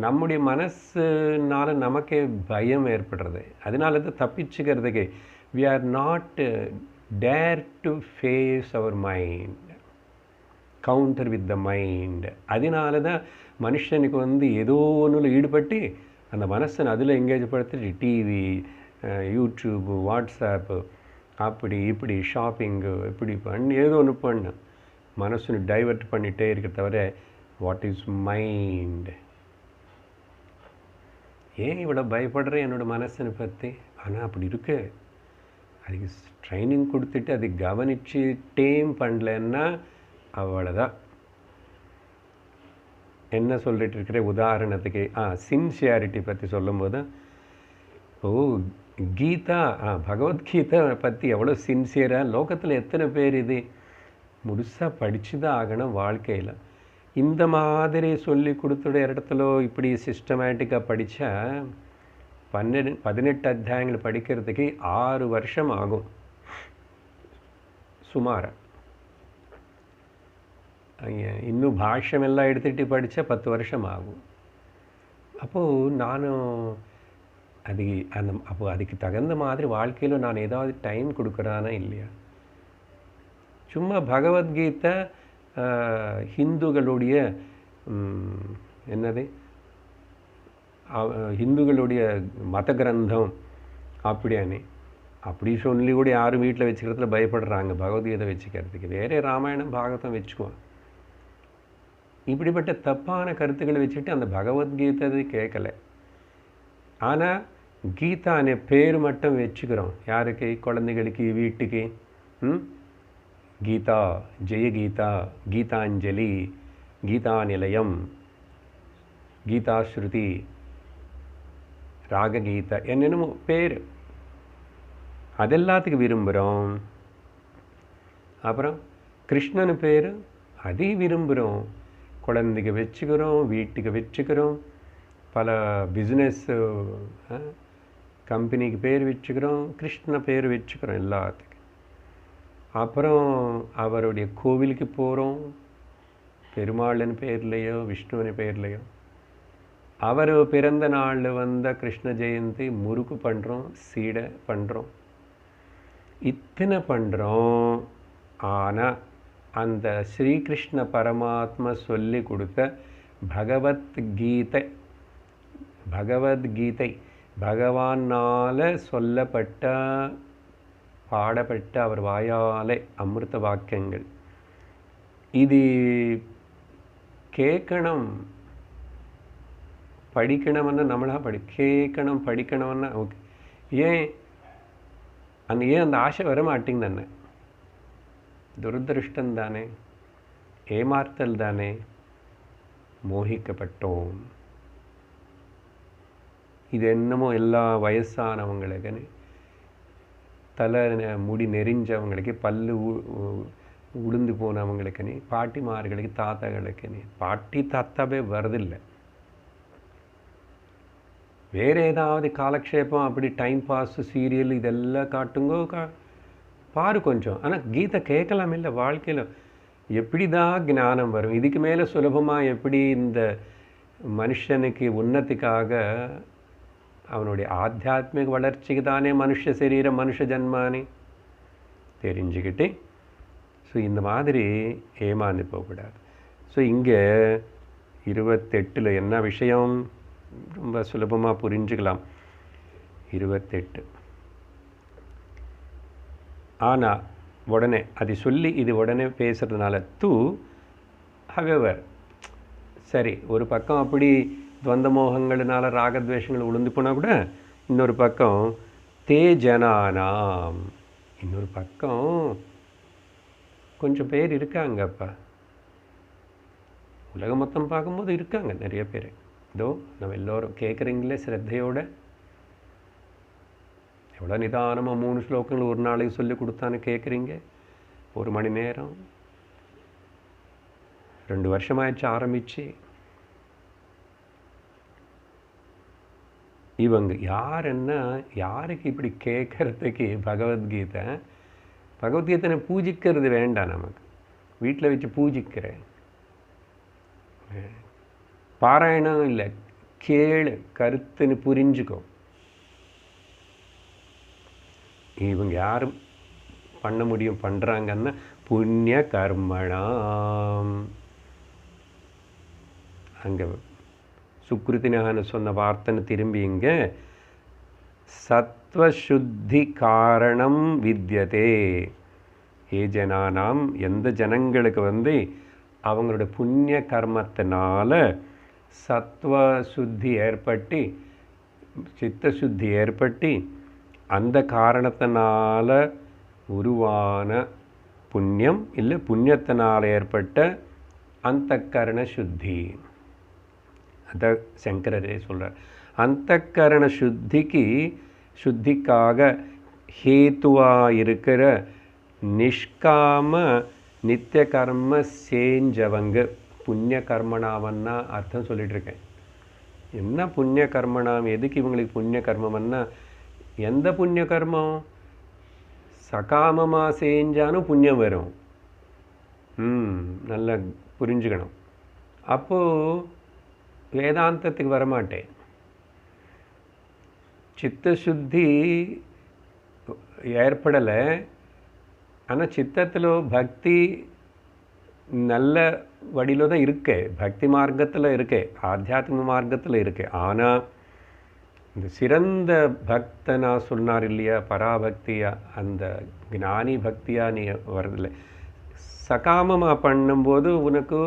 நம்முடைய மனசுனால நமக்கே பயம் ஏற்படுறது. அதனால தான் தப்பிச்சுக்கிறதுக்கு we are not dare to face our mind, counter with the mind. அதனால தான் மனுஷனுக்கு ஏதோ ஒன்றில் ஈடுபட்டு அந்த மனசை அதில் எங்கேஜ் படுத்திட்டு டிவி, யூடியூப்பு, வாட்ஸ்அப்பு, அப்படி இப்படி ஷாப்பிங்கு இப்படி பண்ணி ஏதோ ஒன்று பண்ணு மனசுன்னு டைவர்ட் பண்ணிகிட்டே இருக்க தவிர வாட் இஸ் மைண்ட்? ஏன் இவ்வளோ பயப்படுறேன் என்னோடய மனசனை பற்றி? ஆனால் அப்படி இருக்கு. அதுக்கு ட்ரைனிங் கொடுத்துட்டு அது கவனித்து டேம் பண்ணலன்னா அவ்வளோதான். என்ன சொல்லிட்டு இருக்கிற உதாரணத்துக்கு சின்சியாரிட்டி பற்றி சொல்லும்போது, கீதா பகவத்கீதை பற்றி எவ்வளோ சின்சியராக லோகத்தில் எத்தனை பேர் இது முழுசாக படித்து தான் ஆகணும் வாழ்க்கையில். இந்த மாதிரி சொல்லி கொடுத்துட இடத்துல இப்படி சிஸ்டமேட்டிக்காக படித்தா 18 அத்தியாயங்கள் படிக்கிறதுக்கு 6 வருஷம் ஆகும் சுமார். இன்னும் பாஷ்யமெல்லாம் எடுத்துகிட்டு படித்தா 10 வருஷம் ஆகும். அப்போது நானும் அதுக்கு தகுந்த மாதிரி வாழ்க்கையில் நான் ஏதாவது டைம் கொடுக்குறானா இல்லையா? சும்மா பகவத்கீதை ஹிந்துகளுடைய ஹிந்துகளுடைய மத கிரந்தம் அப்படி சொல்லி கூட யாரும் வீட்டில் வச்சுக்கிறதுல பயப்படுறாங்க பகவத்கீதை வச்சுக்கிறதுக்கு. வேறே ராமாயணம் பாகவதம் வச்சுக்குவான். இப்படிப்பட்ட தப்பான கருத்துக்களை வச்சுட்டு அந்த பகவத்கீதை கேட்கலை. ஆனால் கீதானே பேர் மட்டும் வச்சுக்கிறோம். யாருக்கு? குழந்தைகளுக்கு, வீட்டுக்கு. கீதா, ஜெயகீதா, கீதாஞ்சலி, கீதா நிலையம், கீதா ஸ்ருதி, ராககீதா, என்னென்னமோ பேர். அதெல்லாத்துக்கு விரும்புகிறோம். அப்புறம் கிருஷ்ணன் பேர் அதையும் விரும்புகிறோம். குழந்தைக்கு வச்சுக்கிறோம், வீட்டுக்கு வச்சுக்கிறோம், பல பிஸ்னஸ் கம்பெனிக்கு பேர் வச்சுக்கிறோம், கிருஷ்ண பேர் வச்சுக்கிறோம் எல்லாத்துக்கும். அப்புறம் அவருடைய கோவிலுக்கு போகிறோம், பெருமாளின் பேர்லையோ விஷ்ணுவின் பேர்லையோ. அவர் பிறந்த நாளில் வந்த கிருஷ்ண ஜெயந்தி முறுக்கு பண்ணுறோம், சீடை பண்ணுறோம், இத்தனை பண்ணுறோம். ஆனால் அந்த ஸ்ரீகிருஷ்ண பரமாத்மா சொல்லி கொடுத்த பகவத்கீதை பகவானால் சொல்லப்பட்ட பாடப்பட்ட அவர் வாயாலே அமிர்த வாக்கியங்கள். இது கேட்கணும், படிக்கணும்னா நம்மளா கேட்கணும், படிக்கணும்னா ஓகே. ஏன் அந்த ஆசை வர மாட்டேங்க தானே? துரதிருஷ்டம் தானே, ஏமாற்றல் தானே, மோகிக்கப்பட்டோம். இது என்னமோ எல்லா வயசானவங்களுக்கு, தலை முடி நெறிஞ்சவங்களுக்கு, பல்லு உளுந்து போனவங்களுக்குன்னு, பாட்டிமார்களுக்கு, தாத்தாக்களுக்குன்னு. பாட்டி தாத்தாவே வரதில்லை. வேறு ஏதாவது காலக்ஷேபம் அப்படி டைம் பாஸ் சீரியல் இதெல்லாம் காட்டுங்கோ, பாரு கொஞ்சம். ஆனால் கீதை கேட்கலாம் இல்லை வாழ்க்கையில். எப்படி தான் ஞானம் வரும்? இதுக்கு மேலே சுலபமாக எப்படி இந்த மனுஷனுக்கு உன்னத்துக்காக அவனுடைய ஆத்தியாத்மிக வளர்ச்சிக்கு தானே மனுஷ சரீரம், மனுஷ ஜன்மானி தெரிஞ்சுக்கிட்டு ஸோ இந்த மாதிரி ஏமாந்து போகக்கூடாது. ஸோ இங்கே 28 என்ன விஷயம் ரொம்ப சுலபமாக புரிஞ்சுக்கலாம். 28 ஆனால் உடனே அது சொல்லி இது உடனே பேசுகிறதுனால ஹவெவர் சரி ஒரு பக்கம் அப்படி துவந்த மோகங்களினால ராகத்வேஷங்கள் உளுந்து போனால் கூட இன்னொரு பக்கம் தே ஜனானாம் இன்னொரு பக்கம் கொஞ்சம் பேர் இருக்காங்கப்பா. உலகம் மொத்தம் பார்க்கும்போது இருக்காங்க நிறைய பேர். இதோ நம்ம எல்லோரும் கேட்குறீங்களே ஸ்ரத்தையோட. எவ்வளோ நிதானமாக 3 ஸ்லோகங்கள் ஒரு நாளைக்கு சொல்லி கொடுத்தான்னு கேட்குறீங்க. 1 மணி நேரம் 2 வருஷமாயிடுச்சு ஆரம்பித்து. இவங்க யாருன்னா யாருக்கு இப்படி கேட்குறதுக்கு பகவத்கீதை பூஜிக்கிறது வேண்டாம். நமக்கு வீட்டில் வச்சு பூஜிக்கிறேன் பாராயணம் இல்லை, கேளு கருத்துன்னு புரிஞ்சுக்கோ. இவங்க யாரும் பண்ண முடியும் பண்ணுறாங்கன்னா புண்ணிய கர்மணாம். அங்கே சுக்ருத்தினகன்னு சொன்ன வார்த்தைன்னு திரும்பி இங்கே சத்வசுத்தி காரணம் வித்யதே. ஏ ஜனானாம் எந்த ஜனங்களுக்கு அவங்களோட புண்ணிய கர்மத்தினால சத்வசுத்தி ஏற்பட்டு சித்தசுத்தி ஏற்பட்டு அந்த காரணத்தினால உருவான புண்ணியம் இல்லை புண்ணியத்தினால் ஏற்பட்ட அந்தக்கரண சுத்தி. அதை சங்கரரே சொல்கிறார். அந்தக்கரண சுத்திக்காக ஹேத்துவாக இருக்கிற நிஷ்காம நித்திய கர்ம செஞ்சவங்க புண்ணிய கர்மனாவன்னா அர்த்தம் சொல்லிட்டு இருக்கேன். என்ன புண்ணிய கர்மனாம், எதுக்கு இவங்களுக்கு புண்ணிய கர்மம்னா எந்த புண்ணிய கர்மம் சகாமமாக செஞ்சாலும் புண்ணியம் வரும். நல்லா புரிஞ்சுக்கணும். அப்போது வேதாந்தத்துக்கு வரமாட்டேன். சித்தசுத்தி ஏற்படலை. ஆனால் சித்தத்தில் பக்தி நல்ல வழியில் தான் இருக்கு, பக்தி மார்க்கத்தில் இருக்கு, ஆத்தியாத்ம மார்க்கத்தில் இருக்கு. ஆனால் இந்த சிறந்த பக்தனா சொன்னார் இல்லையா, பராபக்தியா அந்த ஞானி பக்தியா நீ வரதில்லை. சகாமமாக பண்ணும்போது உனக்கு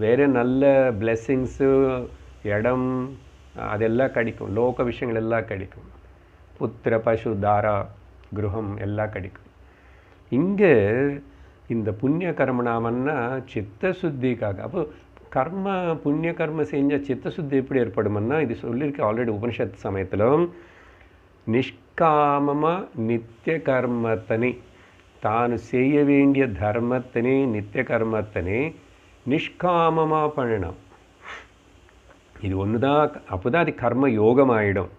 வேறு நல்ல பிளெஸ்ஸிங்ஸு இடம் அதெல்லாம் கிடைக்கும், லோக விஷயங்கள் எல்லாம் கிடைக்கும், புத்திர பசு தாரா கிரகம் எல்லாம் கிடைக்கும். இங்கே இந்த புண்ணிய கர்மனாமன்னா சித்தசுத்திக்காக. அப்போ புண்ணிய கர்ம செஞ்சால் சித்தசுத்தி எப்படி ஏற்படும்னா இது சொல்லியிருக்கு ஆல்ரெடி உபனிஷத் சமயத்தில். நிஷ்காமமாக நித்திய கர்மத்தனை தான் செய்ய வேண்டிய தர்மத்தினே நித்திய கர்மத்தினே நிஷ்காமமாக பண்ணணும். இது ஒன்று தான். அப்போ தான் அது கர்ம யோகம் ஆகிடும்.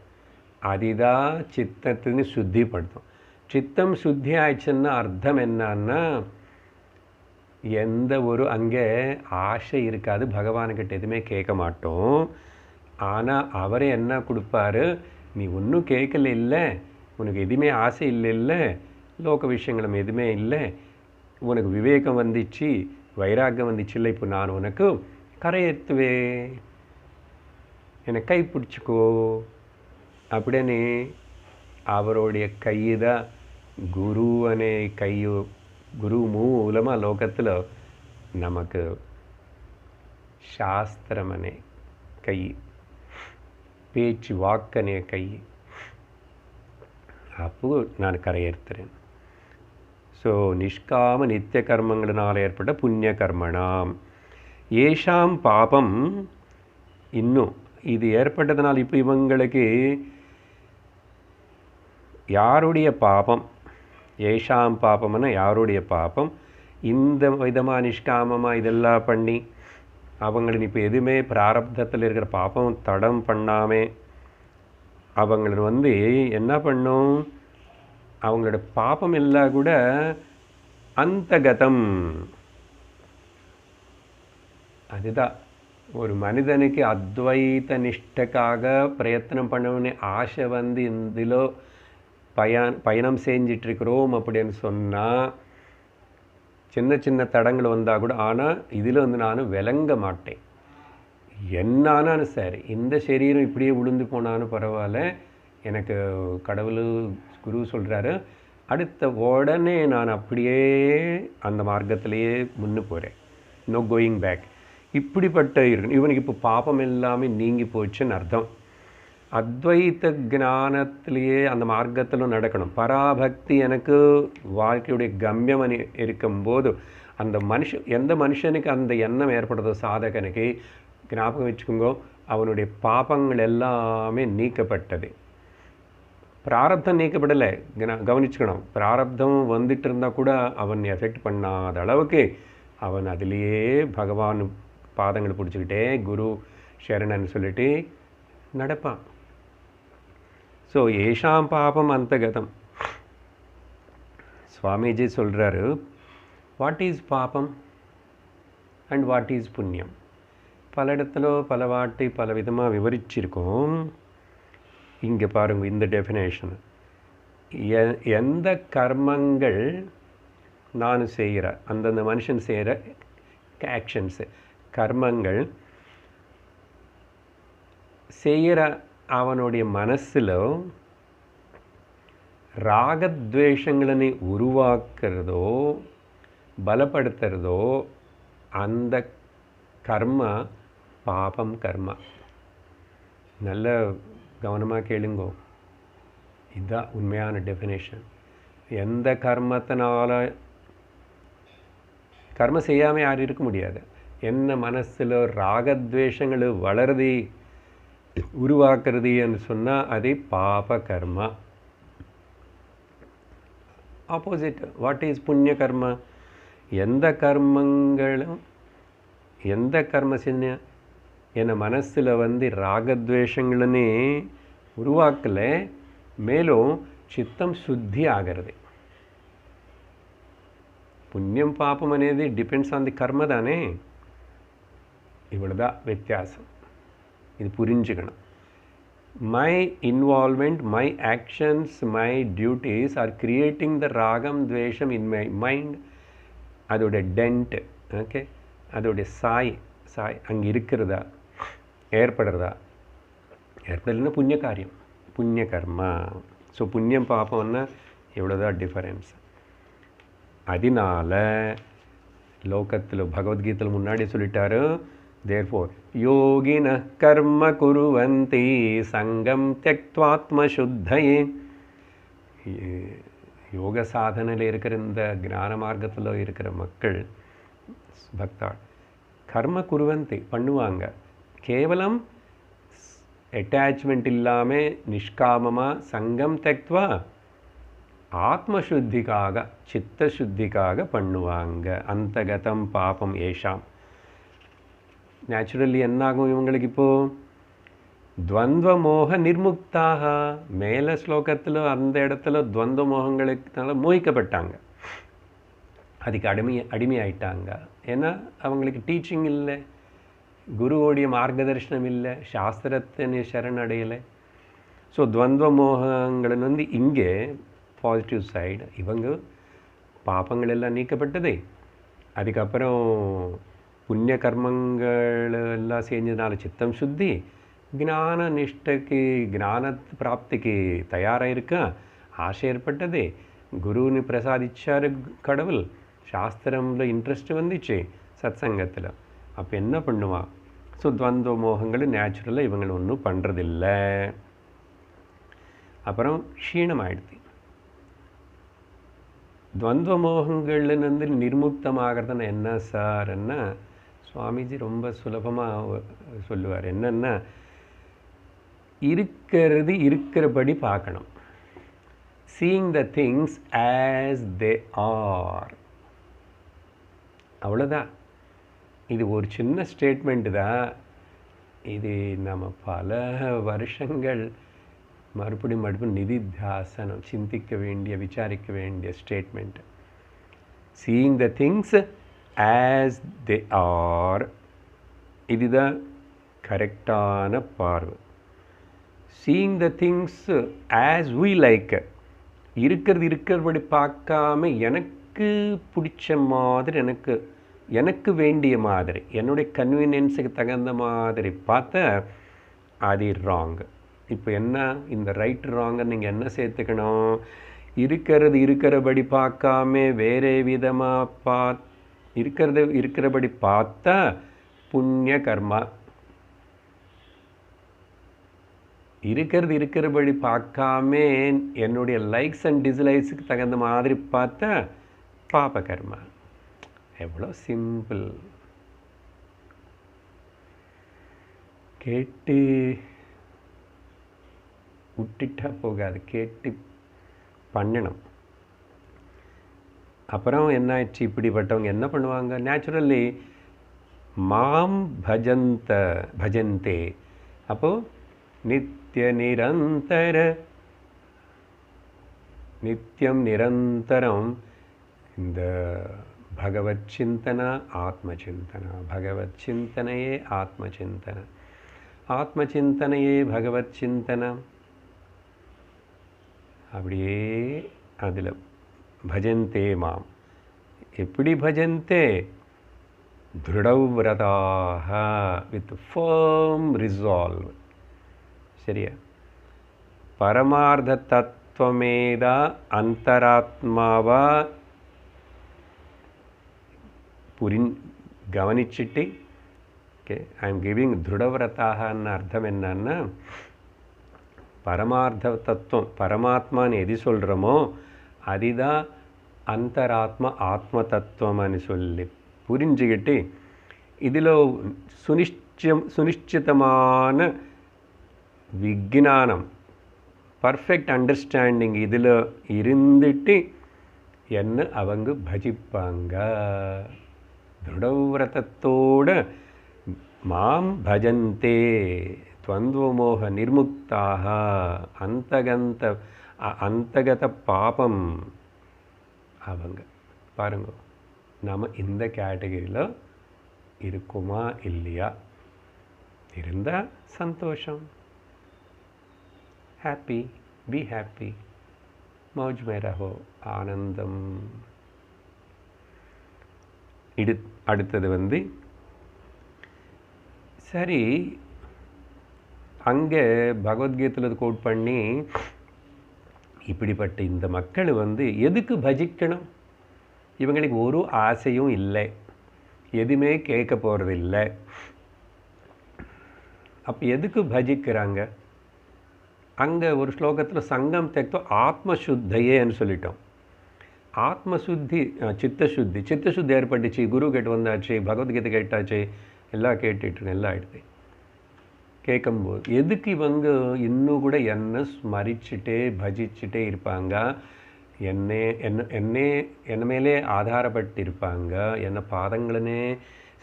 அதுதான் சித்தத்தின்னு சுத்திப்படுத்தும். சித்தம் சுத்தி ஆயிடுச்சுன்னா அர்த்தம் என்னன்னா எந்த ஒரு அங்கே ஆசை இருக்காது, பகவான்கிட்ட எதுவுமே கேட்க மாட்டோம். ஆனால் அவரே என்ன கொடுப்பாரு, நீ ஒன்றும் கேட்கல இல்லை, உனக்கு எதுவுமே ஆசை இல்லை, லோக விஷயங்களும் எதுவுமே இல்லை, உனக்கு விவேகம் வந்துச்சு, வைராக்கியம் வந்துச்சு இல்லை, இப்போ நான் உனக்கு கரையேற்றுவே, என்னை கை பிடிச்சிக்கோ அப்படின்னு அவருடைய கைதான் குரு அనే குரு மூலமாக லோகத்தில் நமக்கு சாஸ்திரம் அనే கை, பேச்சு வாக்கனே கை. அப்போ நான் கரையேற்றுறேன். ஸோ நிஷ்காம நித்திய கர்மங்களினால் ஏற்பட்ட புண்ணிய கர்மணாம் ஏஷாம் பாபம். இன்னும் இது ஏற்பட்டதுனால் இப்போ இவங்களுக்கு யாருடைய பாபம், ஏஷாம் பாபம்னா யாருடைய பாபம், இந்த விதமாக நிஷ்காமமாக இதெல்லாம் பண்ணி அவங்களின் இப்போ எதுவுமே பிராரப்தத்தில் இருக்கிற பாபம் தடம் பண்ணாமல் அவங்கள என்ன பண்ணும், அவங்களோட பாபம் எல்லாம் கூட அந்தகதம். அதுதான் ஒரு மனிதனுக்கு அத்வைத நிஷ்டைக்காக பிரயத்தனம் பண்ணவனே ஆசை இதிலோ பயணம் செஞ்சிட்ருக்கிறோம் அப்படின்னு சொன்னால் சின்ன சின்ன தடங்கள் வந்தால் கூட, ஆனால் இதில் நான் விளங்க மாட்டேன். என்னானாலும் சரி, இந்த சரீரம் இப்படியே விழுந்து போனாலும் பரவாயில்ல, எனக்கு கடவுள் குரு சொல்கிறாரு, அடுத்த உடனே நான் அப்படியே அந்த மார்க்கத்திலேயே முன்னு போகிறேன், நோ கோயிங் பேக். இப்படிப்பட்ட இருக்கு. இவனுக்கு இப்போ பாபம் எல்லாமே நீங்கி போச்சுன்னு அர்த்தம். அத்வைத்த ஞானத்திலேயே அந்த மார்க்கத்திலும் நடக்கணும். பராபக்தி எனக்கு வாழ்க்கையுடைய கம்யம் இருக்கும்போது அந்த எந்த மனுஷனுக்கு அந்த எண்ணம் ஏற்படுறதோ சாதகனுக்கு, ஞாபகம் வச்சுக்கோங்க, அவனுடைய பாபங்கள் எல்லாமே நீக்கப்பட்டது. பிராரப்தம் நீக்கப்படலை, கவனிச்சுக்கணும். பிராரப்தம் வந்துட்டு இருந்தால் கூட அவன் எஃபெக்ட் பண்ணாத அளவுக்கு அவன் அதிலேயே பகவான் பாதங்களை பிடிச்சிக்கிட்டே குரு சரணன்னு சொல்லிட்டு நடப்பான். ஸோ ஏஷாம் பாபம் அந்தகதம். சுவாமிஜி சொல்கிறாரு, வாட் இஸ் பாபம் அண்ட் வாட் இஸ் புண்ணியம். பல இடத்துல பல வாட்டி பல விதமாக விவரிச்சிருக்கோம். இங்கே பாருங்கள் இந்த டெஃபினேஷன். எந்த கர்மங்கள் நான் செய்கிற அந்தந்த மனுஷன் செய்கிற ஆக்ஷன்ஸு, கர்மங்கள் செய்கிற அவனுடைய மனசில் ராகத்வேஷங்களை உருவாக்குறதோ பலப்படுத்துறதோ அந்த கர்ம பாபம் கர்மா. நல்ல கவனமாக கேளுங்கோ, இதுதான் உண்மையான டெஃபினேஷன். எந்த கர்மத்தினால கர்மம் செய்யாமல் யாரும் இருக்க முடியாது. என்ன மனசில் ராகத்வேஷங்கள் வளருது உருவாக்குறதுன்னு சொன்னால் அது பாப கர்மா. ஆப்போசிட், வாட் இஸ் புண்ணிய கர்மா. எந்த கர்மங்களும் எந்த கர்ம செஞ்ச என் மனசில் ராகத்வேஷங்களே உருவாக்கலை, மேலும் சித்தம் சுத்தி ஆகிறது. புண்ணியம் பாப்பம் అనేది டிபெண்ட்ஸ் ஆன் தி கர்ம தானே. இவ்வளோதான் வித்தியாசம். இது புரிஞ்சுக்கணும். My involvement, my actions, my duties are creating த ராகம் துவேஷம் இன் மை மைண்ட். அதோட டென்ட், ஓகே, அதோடைய சாய் அங்கே இருக்கிறதா, ஏற்படுறதா. ஏற்படலைன்னா புண்ணிய காரியம், புண்ணிய கர்மா. ஸோ புண்ணியம் பாப்பம்னா எவ்வளோதான் டிஃபரன்ஸ். அதனால லோகத்தில் பகவத்கீதையில் முன்னாடி சொல்லிட்டாரு, தேர்ஃபோர் யோகின கர்ம குருவந்தி சங்கம் தியக்த்வாத்ம சுத்தயே. யோக சாதனையில் இருக்கிற இந்த ஞான மார்க்கத்தில் இருக்கிற மக்கள் பக்தா கர்ம குருவந்தி பண்ணுவாங்க, கேவலம் அட்டாச்மெண்ட் இல்லாமல் நிஷ்காமமாக சங்கம் தியக்த்வா ஆத்மசுத்திக்காக சித்த சுத்திக்காக பண்ணுவாங்க. அந்தகதம் பாபம் ஏஷாம். நேச்சுரலி என்னாகும் இவங்களுக்கு இப்போது துவந்த மோக நிர்முக்தாக. மேலே ஸ்லோகத்தில் அந்த இடத்துல துவந்த மோகங்களுக்குனால மோகிக்கப்பட்டாங்க, அதுக்கு அடிமையாயிட்டாங்க. ஏன்னா அவங்களுக்கு டீச்சிங் இல்லை, குருவோடைய மார்க்கதர்ஷனம் இல்லை, சாஸ்திரத்தின் சரணடையலை. ஸோ துவந்த மோகங்கள் இங்கே பாசிட்டிவ் சைடு. இவங்க பாப்பங்கள் எல்லாம் நீக்கப்பட்டது. அதுக்கப்புறம் புண்ணிய கர்மங்கள் எல்லாம் செஞ்சதுனால சித்தம் சுத்தி, ஞான நிஷ்டைக்கு ஞான பிராப்திக்கு தயாராக இருக்கா, ஆசை ஏற்பட்டது. குருன்னு பிரசாதிச்சார் கடவுள், சாஸ்திரமில் இன்ட்ரெஸ்ட் வந்துச்சு சத் சங்கத்தில். அப்போ என்ன பண்ணுவான்? ஸோ துவந்த மோகங்கள் நேச்சுரலாக இவங்களை ஒன்றும் பண்ணுறதில்லை. அப்புறம் க்ஷீணமாயிடுது. துவந்த மோகங்கள்லேருந்து நிர்முக்தமாகிறதுனா என்ன சார்ன்னா, சுவாமிஜி ரொம்ப சுலபமாக சொல்லுவார். என்னென்னா, இருக்கிறது இருக்கிறபடி பார்க்கணும். Seeing the things as they R. அவ்வளோதான். இது ஒரு சின்ன ஸ்டேட்மெண்ட்டு தான். இது நம்ம பல வருஷங்கள் மறுபடியும் நிதித்தியாசனம் சிந்திக்க வேண்டிய விசாரிக்க வேண்டிய statement. Seeing the things as they are, இதுதான் கரெக்டான பார்வை. Seeing the things as we like, இருக்கிறது இருக்கிறபடி பார்க்காம எனக்கு பிடிச்ச மாதிரி எனக்கு எனக்கு வேண்டிய மாதிரி என்னுடைய கன்வீனியன்ஸுக்கு தகுந்த மாதிரி பார்த்தா அது ராங். இப்போ என்ன இந்த ரைட் ராங்கை நீங்கள் என்ன சேர்த்துக்கணும்? இருக்கிறபடி பார்க்காம வேறே விதமாக இருக்கிறபடி பார்த்தா புண்ணிய கர்மா. இருக்கிறபடி பார்க்காம என்னுடைய லைக்ஸ் அண்ட் டிஸ்லைக்ஸுக்கு தகுந்த மாதிரி பார்த்தா பாப கர்மா. எவ்வளோ சிம்பிள். கேட்டு விட்டுட்டா போகாது, கேட்டு பண்ணணும். அப்புறம் என்ன ஆயிடுச்சு, இப்படிப்பட்டவங்க என்ன பண்ணுவாங்க? நேச்சுரலி மாம் பஜந்தே. அப்போது நித்தியம் நிரந்தரம் இந்த பகவத் சிந்தனா ஆத்ம சிந்தனா, பகவத் சிந்தனையே ஆத்ம சிந்தனை, ஆத்ம சிந்தனையே பகவத் சிந்தனை. அப்படியே அதில் பஜந்தே மாம். எப்படி பஜந்தே? திருடவ்ரதாக, வித் ஃபர்ம் ரிசால்வ். சரியா? பரமார்த்த தத்துவமேதா அந்தராத்மாவா கவனிச்சுட்டு, ஓகே, ஐ எம் கிவிங் திருடவ்ரதாகன்னு அர்த்தம் என்னன்னா, பரமார்த்த தத்துவம் பரமாத்மான்னு எது சொல்கிறோமோ அதுதான் அந்தராத்மா ஆத்ம தத்துவம்னு சொல்லி புரிஞ்சுக்கிட்டு இதில் சுனிஷ்சிதமான விஜ்ஞானம், பர்ஃபெக்ட் அண்டர்ஸ்டாண்டிங் இதில் இருந்துட்டு என்ன அவங்க பஜிப்பாங்க. திருடவ்ரதத்தோட மாம் பஜந்தே துவந்துவமோக நிர்முக்தாக அந்தகத பாபம். அவங்க பாருங்க, நாம் இந்த கேட்டகரியில் இருக்குமா இல்லையா? இருந்தால் சந்தோஷம், ஹாப்பி, பி ஹாப்பி, மௌஜ் மே ரஹோ, ஆனந்தம். அடுத்தது சரி, அங்கே பகவத்கீதையில் கோட் பண்ணி இப்படிப்பட்ட இந்த மக்கள் எதுக்கு பஜிக்கணும்? இவங்களுக்கு ஒரு ஆசையும் இல்லை, எதுவுமே கேட்க போகிறது இல்லை. அப்போ எதுக்கு பஜிக்கிறாங்க? அங்கே ஒரு ஸ்லோகத்தில் சங்கம் தெக்தோ ஆத்மசுத்தையேன்னு சொல்லிட்டோம். ஆத்மசுத்தி, சித்தசுத்தி ஏற்பட்டுச்சு. குரு கேட்டு வந்தாச்சு, பகவத்கீதை கேட்டாச்சு, எல்லாம் கேட்டுட்டு எல்லாம் ஆயிடுது. கேட்கும்போது எதுக்கு இவங்க இன்னும் கூட என்ன ஸ்மரிச்சுட்டே பஜிச்சுட்டே இருப்பாங்க? என்ன மேலே ஆதாரப்பட்டு இருப்பாங்க, என்ன பாதங்களே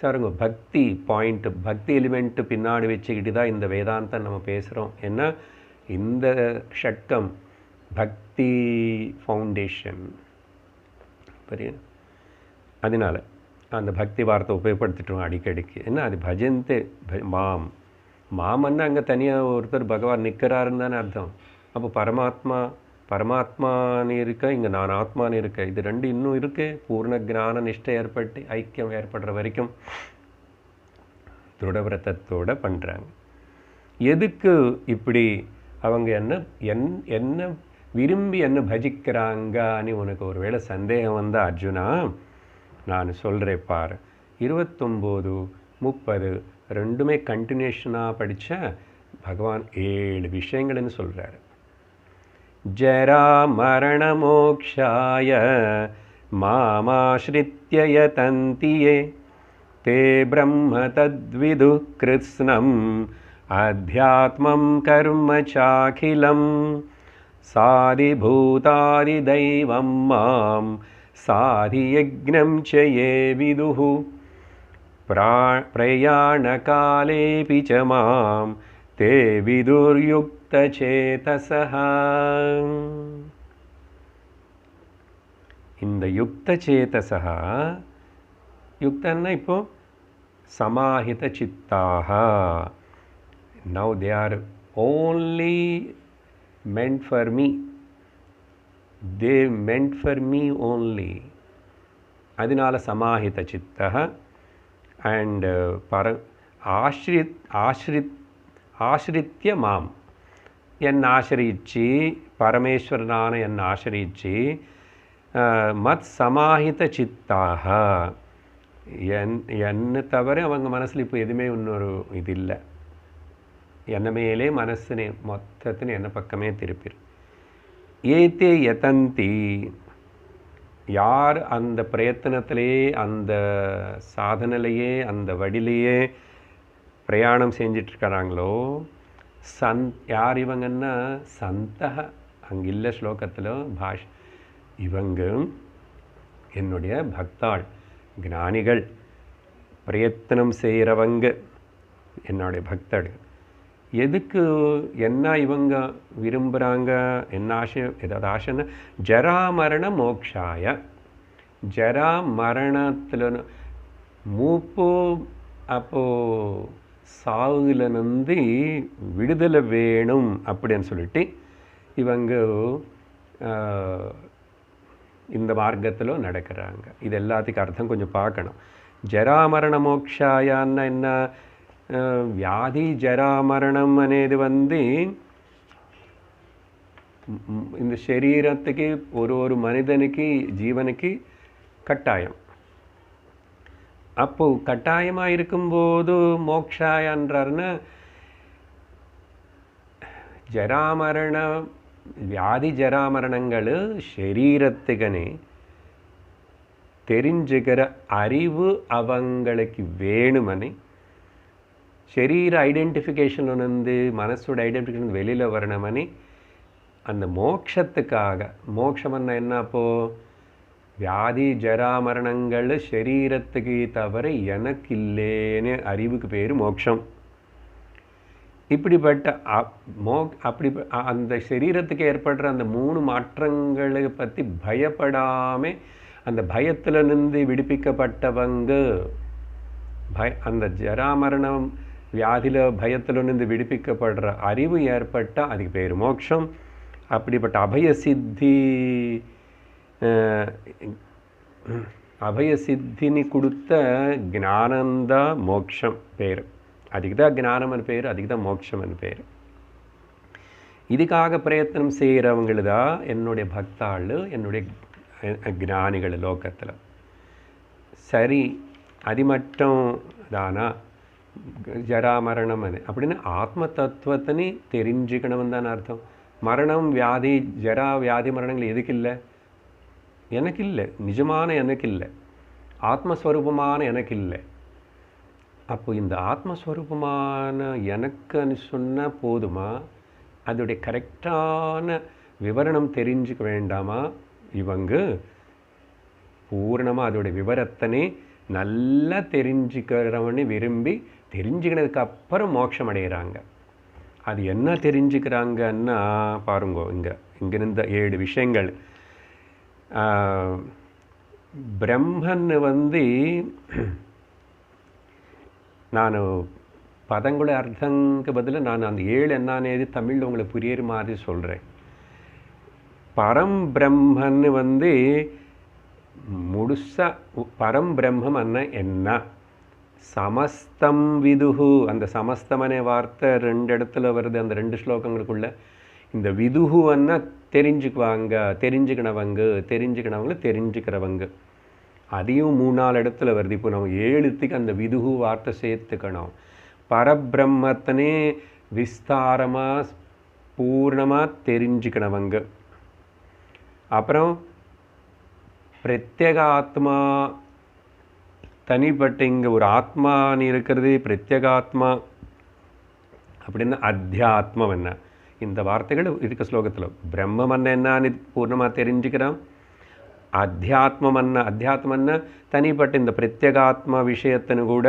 சாருங்க. பக்தி பாயிண்ட், பக்தி எலிமெண்ட்டு பின்னாடி வச்சுக்கிட்டு தான் இந்த வேதாந்தம் நம்ம பேசுகிறோம். ஏன்னா இந்த ஷட்கம் பக்தி ஃபவுண்டேஷன். புரிய? அதனால் அந்த பக்தி வார்த்தை உபயோகப்படுத்திட்டோம் அடிக்கடிக்கு. என்ன அது பஜந்தே மாமன்னா அங்கே தனியாக ஒருத்தர் பகவான் நிற்கிறாருன்னு தானே அர்த்தம். அப்போ பரமாத்மான்னு இருக்க, இங்கே நான் ஆத்மான்னு இருக்க, இது ரெண்டு இன்னும் இருக்குது. பூர்ண ஞான நிஷ்டை ஏற்பட்டு ஐக்கியம் ஏற்படுற வரைக்கும் திருடவிரதத்தோடு பண்ணுறாங்க. எதுக்கு இப்படி அவங்க என்ன விரும்பி என்ன பஜிக்கிறாங்கன்னு உனக்கு ஒரு வேளை சந்தேகம் வந்தால் அர்ஜுனா, நான் சொல்கிறேன் பார். 29, 30 ரெண்டுமே கண்டினியூஷனாக படித்தா பகவான் 7 விஷயங்கள்னு சொல்கிறாரு. ஜரா மரண மோக்ஷாய மாமாஸ்ரித்ய யதந்தியே தே பிரம்ம தத்விது கிருத்ஸ்னம் அத்யாத்மம் கர்ம சாகிலம் சாதிபூதாதி தெய்வம் மாம் சாதி யக்ஞம் ச யே விதுஹு பிரயாணகாலேபி ச மாம் தே விதுர்யுக்தசேதசஹ. இந்த யுக்தசேதசஹ, யுக்தன்னா இப்போ சமாஹித சித்தாக. Now they are only meant for me. They meant for me only. அதனால சமாஹித சித்தः அண்ட் ஆசிரித்ய மாம் என்னை ஆசிரியிச்சு பரமேஸ்வரனான என்னை ஆசிரியிச்சு மத் சமாஹித சித்தாக என்னை தவிர அவங்க மனசில் இப்போ எதுவுமே இன்னொரு இது இல்லை, என்ன மேலே மனசுனே மொத்தத்தின் என்ன பக்கமே திருப்பிடும். ஏத்தே யதந்தி யார் அந்த பிரயத்தனத்திலே அந்த சாதனையிலேயே அந்த வழியிலேயே பிரயாணம் செஞ்சிட்ருக்கிறாங்களோ யார் இவங்கன்னா சந்தக அங்கே இல்லை ஸ்லோகத்தில் இவங்க என்னுடைய பக்தாள் ஞானிகள் பிரயத்தனம் செய்கிறவங்க என்னுடைய பக்தர்கள். எதுக்கு என்ன இவங்க விரும்புகிறாங்க, என்ன ஆசை, ஏதாவது ஆசைன்னா ஜராமரண மோக்ஷாய. ஜரா மரணத்தில் மூப்பு அப்போது சாவுலேருந்து விடுதலை வேணும் அப்படின்னு சொல்லிட்டு இவங்க இந்த மார்க்கத்தில் நடக்கிறாங்க. இது எல்லாத்துக்கும் அர்த்தம் கொஞ்சம் பார்க்கணும். ஜராமரண மோக்ஷாயான்னா என்ன, வியாதி ஜராமரணம் అనేది இந்த சரீரத்துக்கு ஒரு மனிதனுக்கு ஜீவனுக்கு கட்டாயம். அப்போ கட்டாயமாக இருக்கும்போது மோக்ஷாயன்றாருன்னா ஜராமரண வியாதி ஜராமரணங்கள் சரீரத்துக்கனே தெரிஞ்சுக்கிற அறிவு அவங்களுக்கு வேணுமனே శరీర ఐడెంటిఫికేషన్ నుండి మనస్సుడ ఐడెంటిఫికేషన్ வெளியில் வரணுமனே அந்த மோட்சத்துக்காக. மோட்சம்னா என்ன, அப்போது வியாதி ஜராமரணங்கள் சரீரத்துக்கு தவிர எனக்கு இல்லைன்னு அறிவுக்கு பேர் மோட்சம். இப்படிப்பட்ட அப்படி அந்த சரீரத்துக்கு ஏற்படுற அந்த 3 மாற்றங்களை பற்றி பயப்படாமல் அந்த பயத்தில் நின்று விடுவிக்கப்பட்டவங்க அந்த ஜராமரணம் வியாதியில் பயத்தில் நின்று விடுவிக்கப்படுற அறிவு ஏற்பட்டால் அதுக்கு பேர் மோட்சம். அப்படிப்பட்ட அபயசித்தினி கொடுத்த ஞானந்தா மோட்சம் பேர். அதுக்கு தான் ஞானம்னு பேர், அதுக்கு தான் மோட்சம்னு பேர். இதுக்காக பிரயத்தனம் செய்கிறவங்களு தான் என்னுடைய பக்தாள், என்னுடைய ஞானிகள் லோகத்தில். சரி, அது மட்டும் தானா ஜராமரணம் அப்படின்னு ஆத்ம தத்துவத்தினே தெரிஞ்சுக்கணும் தான் அர்த்தம். மரணம் வியாதி ஜரா வியாதி மரணங்கள் எதுக்கு இல்லை, எனக்கு இல்லை, நிஜமான எனக்கு இல்லை, ஆத்மஸ்வரூபமான எனக்கு இல்லை. அப்போ இந்த ஆத்மஸ்வரூபமான எனக்குன்னு சொன்னால் போதுமா, அதோடைய கரெக்டான விவரணம் தெரிஞ்சுக்க வேண்டாமா? இவங்க பூர்ணமாக அதோடைய விவரத்தனே நல்லா தெரிஞ்சுக்கிறவனே விரும்பி தெரிஞ்சுக்கினதுக்கு அப்புறம் மோட்சம் அடைகிறாங்க. அது என்ன தெரிஞ்சுக்கிறாங்கன்னா பாருங்க, இங்கிருந்த 7 விஷயங்கள். பிரம்மன் நான் பதங்களோட அர்த்தங்க பதில் நான் அந்த 7 என்னன்னேது தமிழில் உங்களுக்கு புரியுற மாதிரி சொல்கிறேன். பரம் பிரம்மன் முழுசா பரம் பிரம்மம் என்ன, சமஸ்தம் விதுஹு. அந்த சமஸ்தமனே வார்த்தை 2 இடத்துல வருது அந்த 2 ஸ்லோகங்களுக்குள்ள. இந்த விதுஹு தெரிஞ்சுக்கிறவங்க அதையும் 3-4 இடத்துல வருது. இப்போ நம்ம 7த்துக்கு அந்த விதுஹு வார்த்தை சேர்த்துக்கணும். பரபிரம்மத்தனே விஸ்தாரமாக பூர்ணமாக தெரிஞ்சுக்கினவங்க. அப்புறம் பிரத்யேக ஆத்மா, தனிப்பட்ட இங்கே ஒரு ஆத்மான்னு இருக்கிறது பிரத்யேகாத்மா அப்படின்னா அத்தியாத்மம் என்ன, இந்த வார்த்தைகள் இருக்க ஸ்லோகத்தில். பிரம்மம் என்னன்னு பூர்ணமாக தெரிஞ்சுக்கிறோம். அத்தியாத்மன்னா தனிப்பட்ட இந்த பிரத்யேகாத்மா விஷயத்தின்னு கூட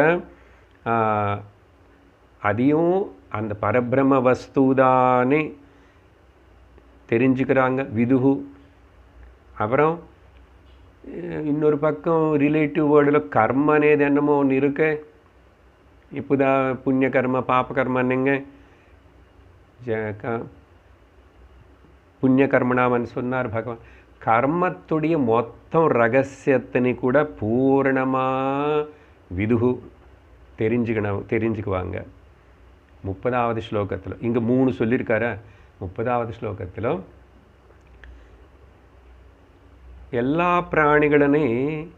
அதையும் அந்த பரபிரம்ம வஸ்துதானே தெரிஞ்சுக்கிறாங்க விதுஹு. அப்புறம் இன்னொரு பக்கம் ரிலேட்டிவ் வேர்டில் கர்ம అనేది என்னமோ ஒன்று இருக்கு. இப்போதான் புண்ணிய கர்ம பாப கர்மன்னுங்க. புண்ணிய கர்மனாமன்னு சொன்னார் பகவான். கர்மத்துடைய மொத்தம் ரகசியத்தினை கூட பூரணமாக விதுகு தெரிஞ்சுக்குவாங்க. 30வது ஸ்லோகத்தில் இங்கே 3 சொல்லியிருக்கார. 30வது ஸ்லோகத்தில் எல்லா பிராணிகளையும்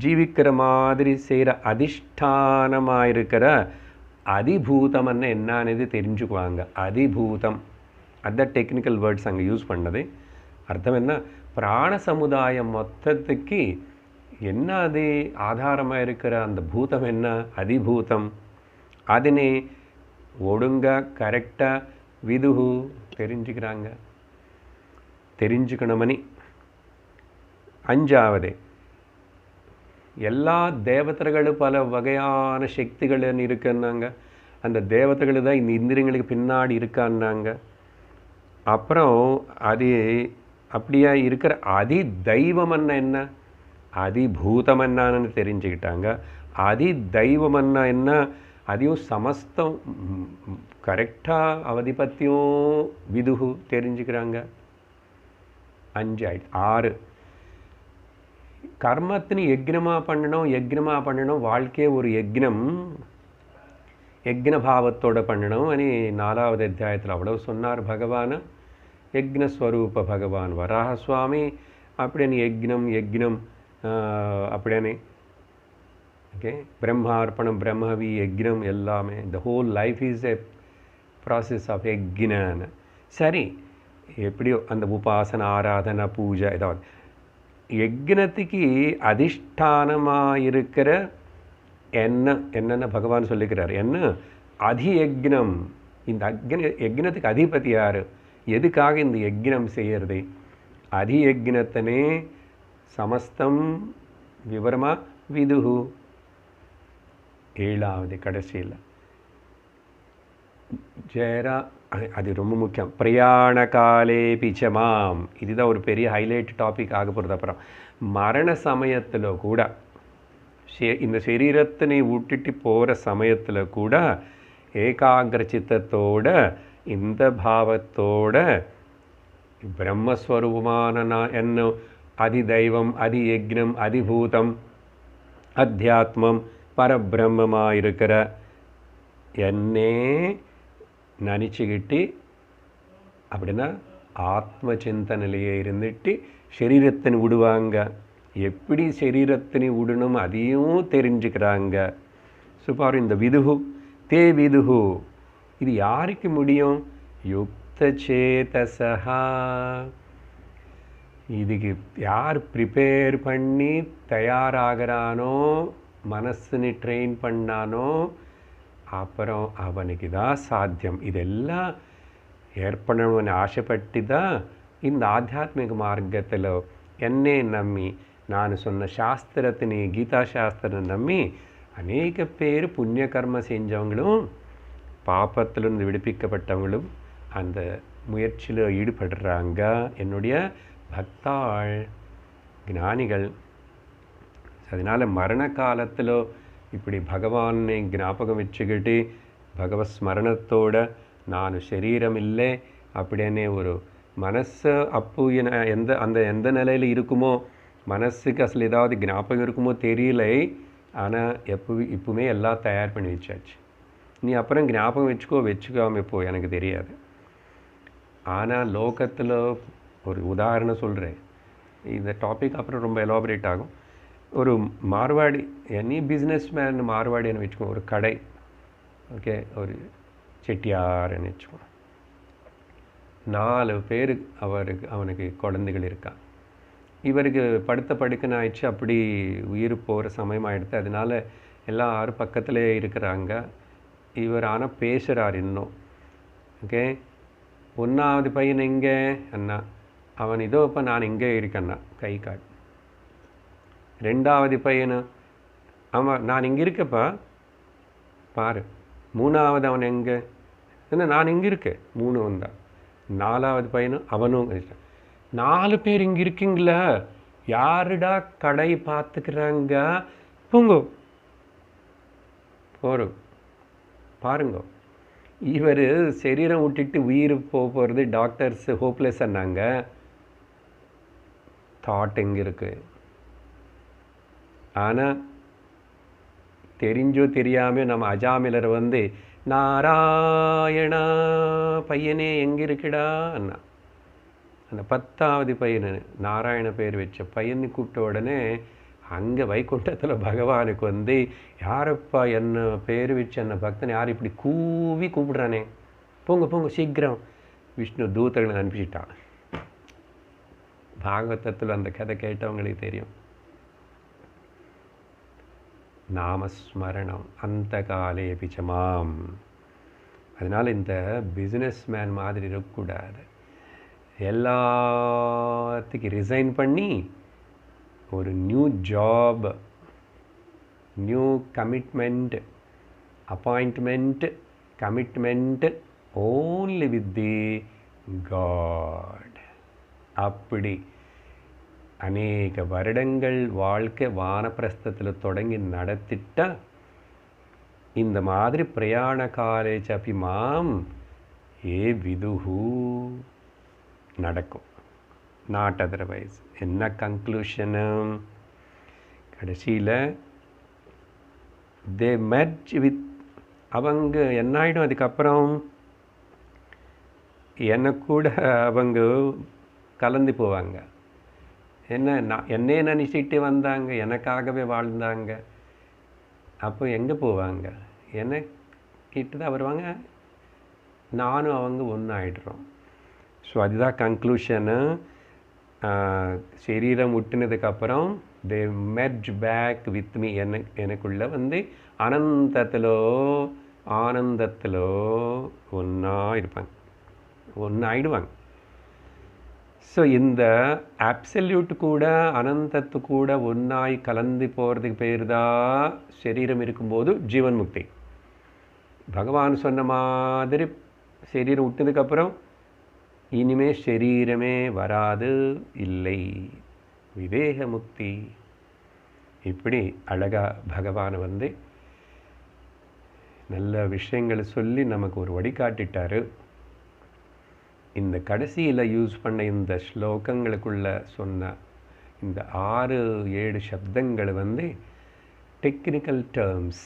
ஜீவிக்கிற மாதிரி செய்கிற அதிஷ்டானமாக இருக்கிற அதிபூதம் என்னன்னு தெரிஞ்சுக்குவாங்க. அதிபூதம் அந்த டெக்னிக்கல் வேர்ட்ஸ் அங்கே யூஸ் பண்ணது. அர்த்தம் என்ன? பிராண சமுதாயம் மொத்தத்துக்கு என்ன அது ஆதாரமாக இருக்கிற அந்த பூதம் என்ன? அதிபூதம். அதனை ஒழுங்காக கரெக்டாக விதுகு தெரிஞ்சுக்கணுமணி. 5வது எல்லா தேவதைகளும் பல வகையான சக்திகள் இருக்குன்னாங்க. அந்த தேவதைகள் தான் இந்த இந்திரியங்களுக்கு பின்னாடி இருக்கான்னாங்க. அப்புறம் அது அப்படியே இருக்கிற அதி தெய்வம் என்ன? அதிபூதம் என்னன்னு தெரிஞ்சுக்கிட்டாங்க. அதி தெய்வம் என்ன? அதையும் சமஸ்தம் கரெக்டாக அவதிபத்தியும் விதுகு தெரிஞ்சுக்கிறாங்க. 5 ஆயிடுச்சு. 6 கர்மத்தினு யக்னமாக பண்ணணும். வாழ்க்கையே ஒரு யக்னபாவத்தோடு பண்ணணும். அனி 4வது அத்தியாயத்தில் அவ்வளவு சொன்னார் பகவான். யக்னஸ்வரூப பகவான் வராக சுவாமி அப்படின்னு யக்னம் அப்படின்னு ஓகே. பிரம்மார்ப்பணம், பிரம்மவி, யக்னம் எல்லாமே. The whole life is a process of யக்னன்னு. சரி, எப்படியோ அந்த உபாசனை, ஆராதனை, பூஜை ஏதாவது யக்னத்துக்கு அதிஷ்டானமாக இருக்கிற என்னென்ன பகவான் சொல்லிக்கிறார். என்ன அதியக்னம். இந்த யக்னத்துக்கு அதிபதி யார்? எதுக்காக இந்த யக்னம் செய்கிறது? அதியக்னத்தனே சமஸ்தம் விவரமாக விதுகு. 7வது கடைசியில் ஜெயரா, அது ரொம்ப முக்கியம். பிரயாண காலே பிச்சமாம். இதுதான் ஒரு பெரிய ஹைலைட் டாபிக் ஆக போகிறது. அப்புறம் மரண சமயத்தில் கூட இந்த சரீரத்தினை விட்டுட்டு போகிற சமயத்தில் கூட ஏகாகிர சித்தத்தோட இந்த பாவத்தோட பிரம்மஸ்வரூபமான என்ன அதிதெய்வம், அதியக்னம், அதிபூதம், அத்தியாத்மம், பரபிரம்மமாக இருக்கிற என்னே நினச்சிக்கிட்டு அப்படின்னா ஆத்ம சிந்தனையிலேயே இருந்துட்டு சரீரத்தினை விடுவாங்க. எப்படி சரீரத்தினை விடணும் அதையும் தெரிஞ்சுக்கிறாங்க. சுபார் இந்த விதுகு தே விதுகு. இது யாருக்கு முடியும்? யுக்த சேதசா. இதுக்கு யார் ப்ரிப்பேர் பண்ணி தயாராகிறானோ, மனசுன்னு ட்ரெயின் பண்ணானோ, அப்புறம் அவனுக்கு தான் சாத்தியம். இதெல்லாம் ஏற்படணும்னு ஆசைப்பட்டு தான் இந்த ஆத்தியாத்மிக மார்க்கத்தில் என்னை நம்பி, நான் சொன்ன சாஸ்திரத்தினை, கீதா சாஸ்திரத்தை நம்பி அநேக பேர் புண்ணிய கர்மம் செஞ்சவங்களும் பாப்பத்திலிருந்து விடுவிக்கப்பட்டவங்களும் அந்த முயற்சியில் ஈடுபடுறாங்க. என்னுடைய பக்தாள், ஞானிகள். அதனால் மரண காலத்தில் இப்படி பகவானை ஞாபகம் வச்சுக்கிட்டு பகவத் ஸ்மரணத்தோட நான் சரீரம் இல்லை அப்படின்னு ஒரு மனசு அப்போ எந்த நிலையில் இருக்குமோ, மனசுக்கு அசல் ஏதாவது ஞாபகம் இருக்குமோ தெரியல. ஆனால் இப்போவுமே எல்லாம் தயார் பண்ணி வச்சாச்சு. நீ அப்புறம் ஞாபகம் வச்சுக்காம இப்போ எனக்கு தெரியாது. ஆனால் லோகத்தில் ஒரு உதாரணம் சொல்கிறேன். இந்த டாபிக் அப்புறம் ரொம்ப எலாபரேட் ஆகும். ஒரு மார்வாடி, எனி பிஸ்னஸ் மேன் மார்வாடின்னு வச்சுக்கோ, ஒரு கடை, ஓகே, ஒரு செட்டியார்னு வச்சுக்கோ. 4 பேர் அவனுக்கு குழந்தைகள் இருக்கான். இவருக்கு படுத்த படுக்கன்னு ஆயிடுச்சு. அப்படி உயிர் போகிற சமயம் ஆகிடுது. அதனால் எல்லாரும் பக்கத்திலே இருக்கிறாங்க. இவர் ஆனால் பேசுகிறார் இன்னும். ஓகே, 1வது பையன் எங்கே அண்ணா? அவன் இதோ இப்போ நான் இங்கே இருக்கேண்ணா, கை காட்டு. 2வது பையனு, ஆமாம் நான் இங்கே இருக்கப்பா பாரு. 3வது அவன் எங்கே? என்ன நான் இங்கே இருக்கேன். 3 வந்தான். 4வது பையனும் அவனும். 4 பேர் இங்கே இருக்கீங்களா? யாருடா கடை பார்த்துக்கிறாங்க? போங்கோ போகிறோம் பாருங்க. இவர் சரீரம் விட்டுட்டு உயிர் போகிறது டாக்டர்ஸ் ஹோப்லெஸ் அண்ணாங்க. தாட் எங்கே இருக்குது. ஆனால் தெரிஞ்சோ தெரியாமல் நம்ம அஜாமிலர் வந்து நாராயணா பையனே எங்கே இருக்குடா அண்ணா, அந்த 10வது பையனை நாராயண பேர் வச்ச பையனை கூப்பிட்ட உடனே அங்கே வைகுண்டத்தில் பகவானுக்கு வந்து யாரப்பா என்ன பேர் வச்சு என்ன பக்தன் யார் இப்படி கூவி கூப்பிடுறானே, போங்க போங்க சீக்கிரம். விஷ்ணு தூதர்களை அனுப்பிச்சிட்டான். பாகவதத்தில் அந்த கதை கேட்டவங்களுக்கு தெரியும். நாமஸ்மரணம் அந்த காலே பிச்சமாம். அதனால் இந்த பிஸ்னஸ் மேன் மாதிரி இருக்கக்கூடாது. எல்லாத்துக்கும் ரிசைன் பண்ணி ஒரு new job, new commitment, appointment, commitment only with the God. அப்படி அநேக வருடங்கள் வாழ்க்கை வானப்பிரஸ்தத்தில் தொடங்கி நடத்திட்டா இந்த மாதிரி பிரயாண காலே சபிமாம் ஏ விதுஹு நடக்கும். Not otherwise. என்ன கன்க்ளூஷனு? கடைசியில் தே மெர்ஜ் வித், அவங்க என்ன ஆகிடும் அதுக்கப்புறம் என்ன கூட அவங்க கலந்து போவாங்க. என்னே நினச்சிட்டு வந்தாங்க, எனக்காகவே வாழ்ந்தாங்க. அப்போ எங்கே போவாங்க? கிட்ட தான் வருவாங்க, நானும் அவங்க ஒன்றாயிடுறோம். ஸோ அதுதான் கன்க்ளூஷனு. சரீரம் விட்டுனதுக்கப்புறம் தே மெர்ஜ் பேக் வித் மீ, எனக்குள்ளே வந்து அனந்தத்திலோ ஆனந்தத்திலோ ஒன்றா இருப்பாங்க, ஒன்றாயிடுவாங்க. ஸோ இந்த அப்சல்யூட் கூட அனந்தத்து கூட ஒன்றாய் கலந்து போகிறதுக்கு பேர் தான் சரீரம் இருக்கும்போது ஜீவன் முக்தி. பகவான் சொன்ன மாதிரி சரீரம் விட்டதுக்கப்புறம் இனிமேல் சரீரமே வராது, இல்லை, விவேக முக்தி. இப்படி அழகாக பகவான் வந்து நல்ல விஷயங்களை சொல்லி நமக்கு ஒரு வழிகாட்டிட்டார். இந்த கடைசியில் யூஸ் பண்ண இந்த ஸ்லோகங்களுக்குள்ள சொன்ன இந்த 6-7 சப்தங்கள் வந்து டெக்னிக்கல் டேர்ம்ஸ்.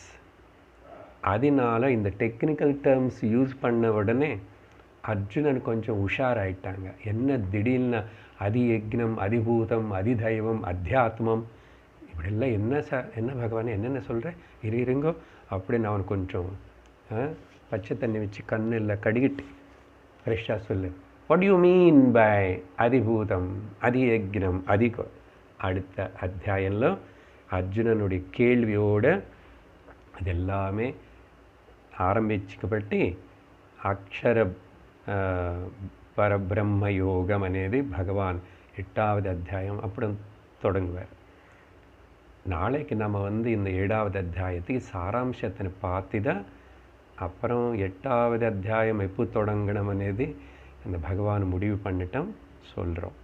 அதனால் இந்த டெக்னிக்கல் டேர்ம்ஸ் யூஸ் பண்ண உடனே அர்ஜுனன் கொஞ்சம் உஷாராயிட்டாங்க. என்ன திடீர்னு அதியக்னம், அதிபூதம், அதிதைவம், அத்தியாத்மம் இப்படிலாம் என்ன பகவான் என்னென்ன சொல்கிறேன், இருங்கோ அப்படின்னு அவன் கொஞ்சம் பச்சை தண்ணி வச்சு கண்ணில் கடிகிட்டு ஃப்ரெஷ்ஷாக சொல்லு, வாட் யூ மீன் பை அதிபூதம், அதியக்னம், அடுத்த அத்தியாயம்ல அர்ஜுனனுடைய கேள்வியோடு அது எல்லாமே ஆரம்பிச்சுக்கப்பட்டு அக்ஷர பரபிரம்ம யோகம் అనేది பகவான் 8வது அத்தியாயம் அப்படி தொடங்குவார். நாளைக்கு நம்ம வந்து இந்த 7வது அத்தியாயத்துக்கு சாராம்சத்தை பார்த்து தான் அப்புறம் 8வது அத்தியாயம் எப்போ தொடங்கணும் అనేది அந்த பகவான் முடிவு பண்ணிட்டோம் சொல்கிறோம்.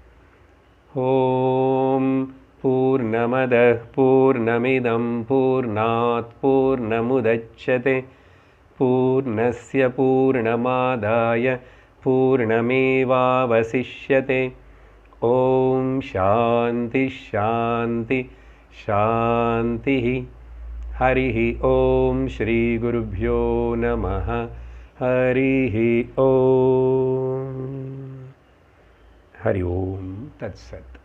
ஓம் பூர்ணமத பூர்ணமிதம் பூர்ணாத் பூர்ணமுதச்யதே பூர்ணஸ்ய பூர்ணமாதாய பூர்ணமேவாவசிஷ்யதே. ஓம் சாந்தி சாந்தி சாந்தி. ஹரி ஓம் ஸ்ரீ குருப்யோ நமः. ஹரி ஓம். ஹரி ஓம் தத்சத்.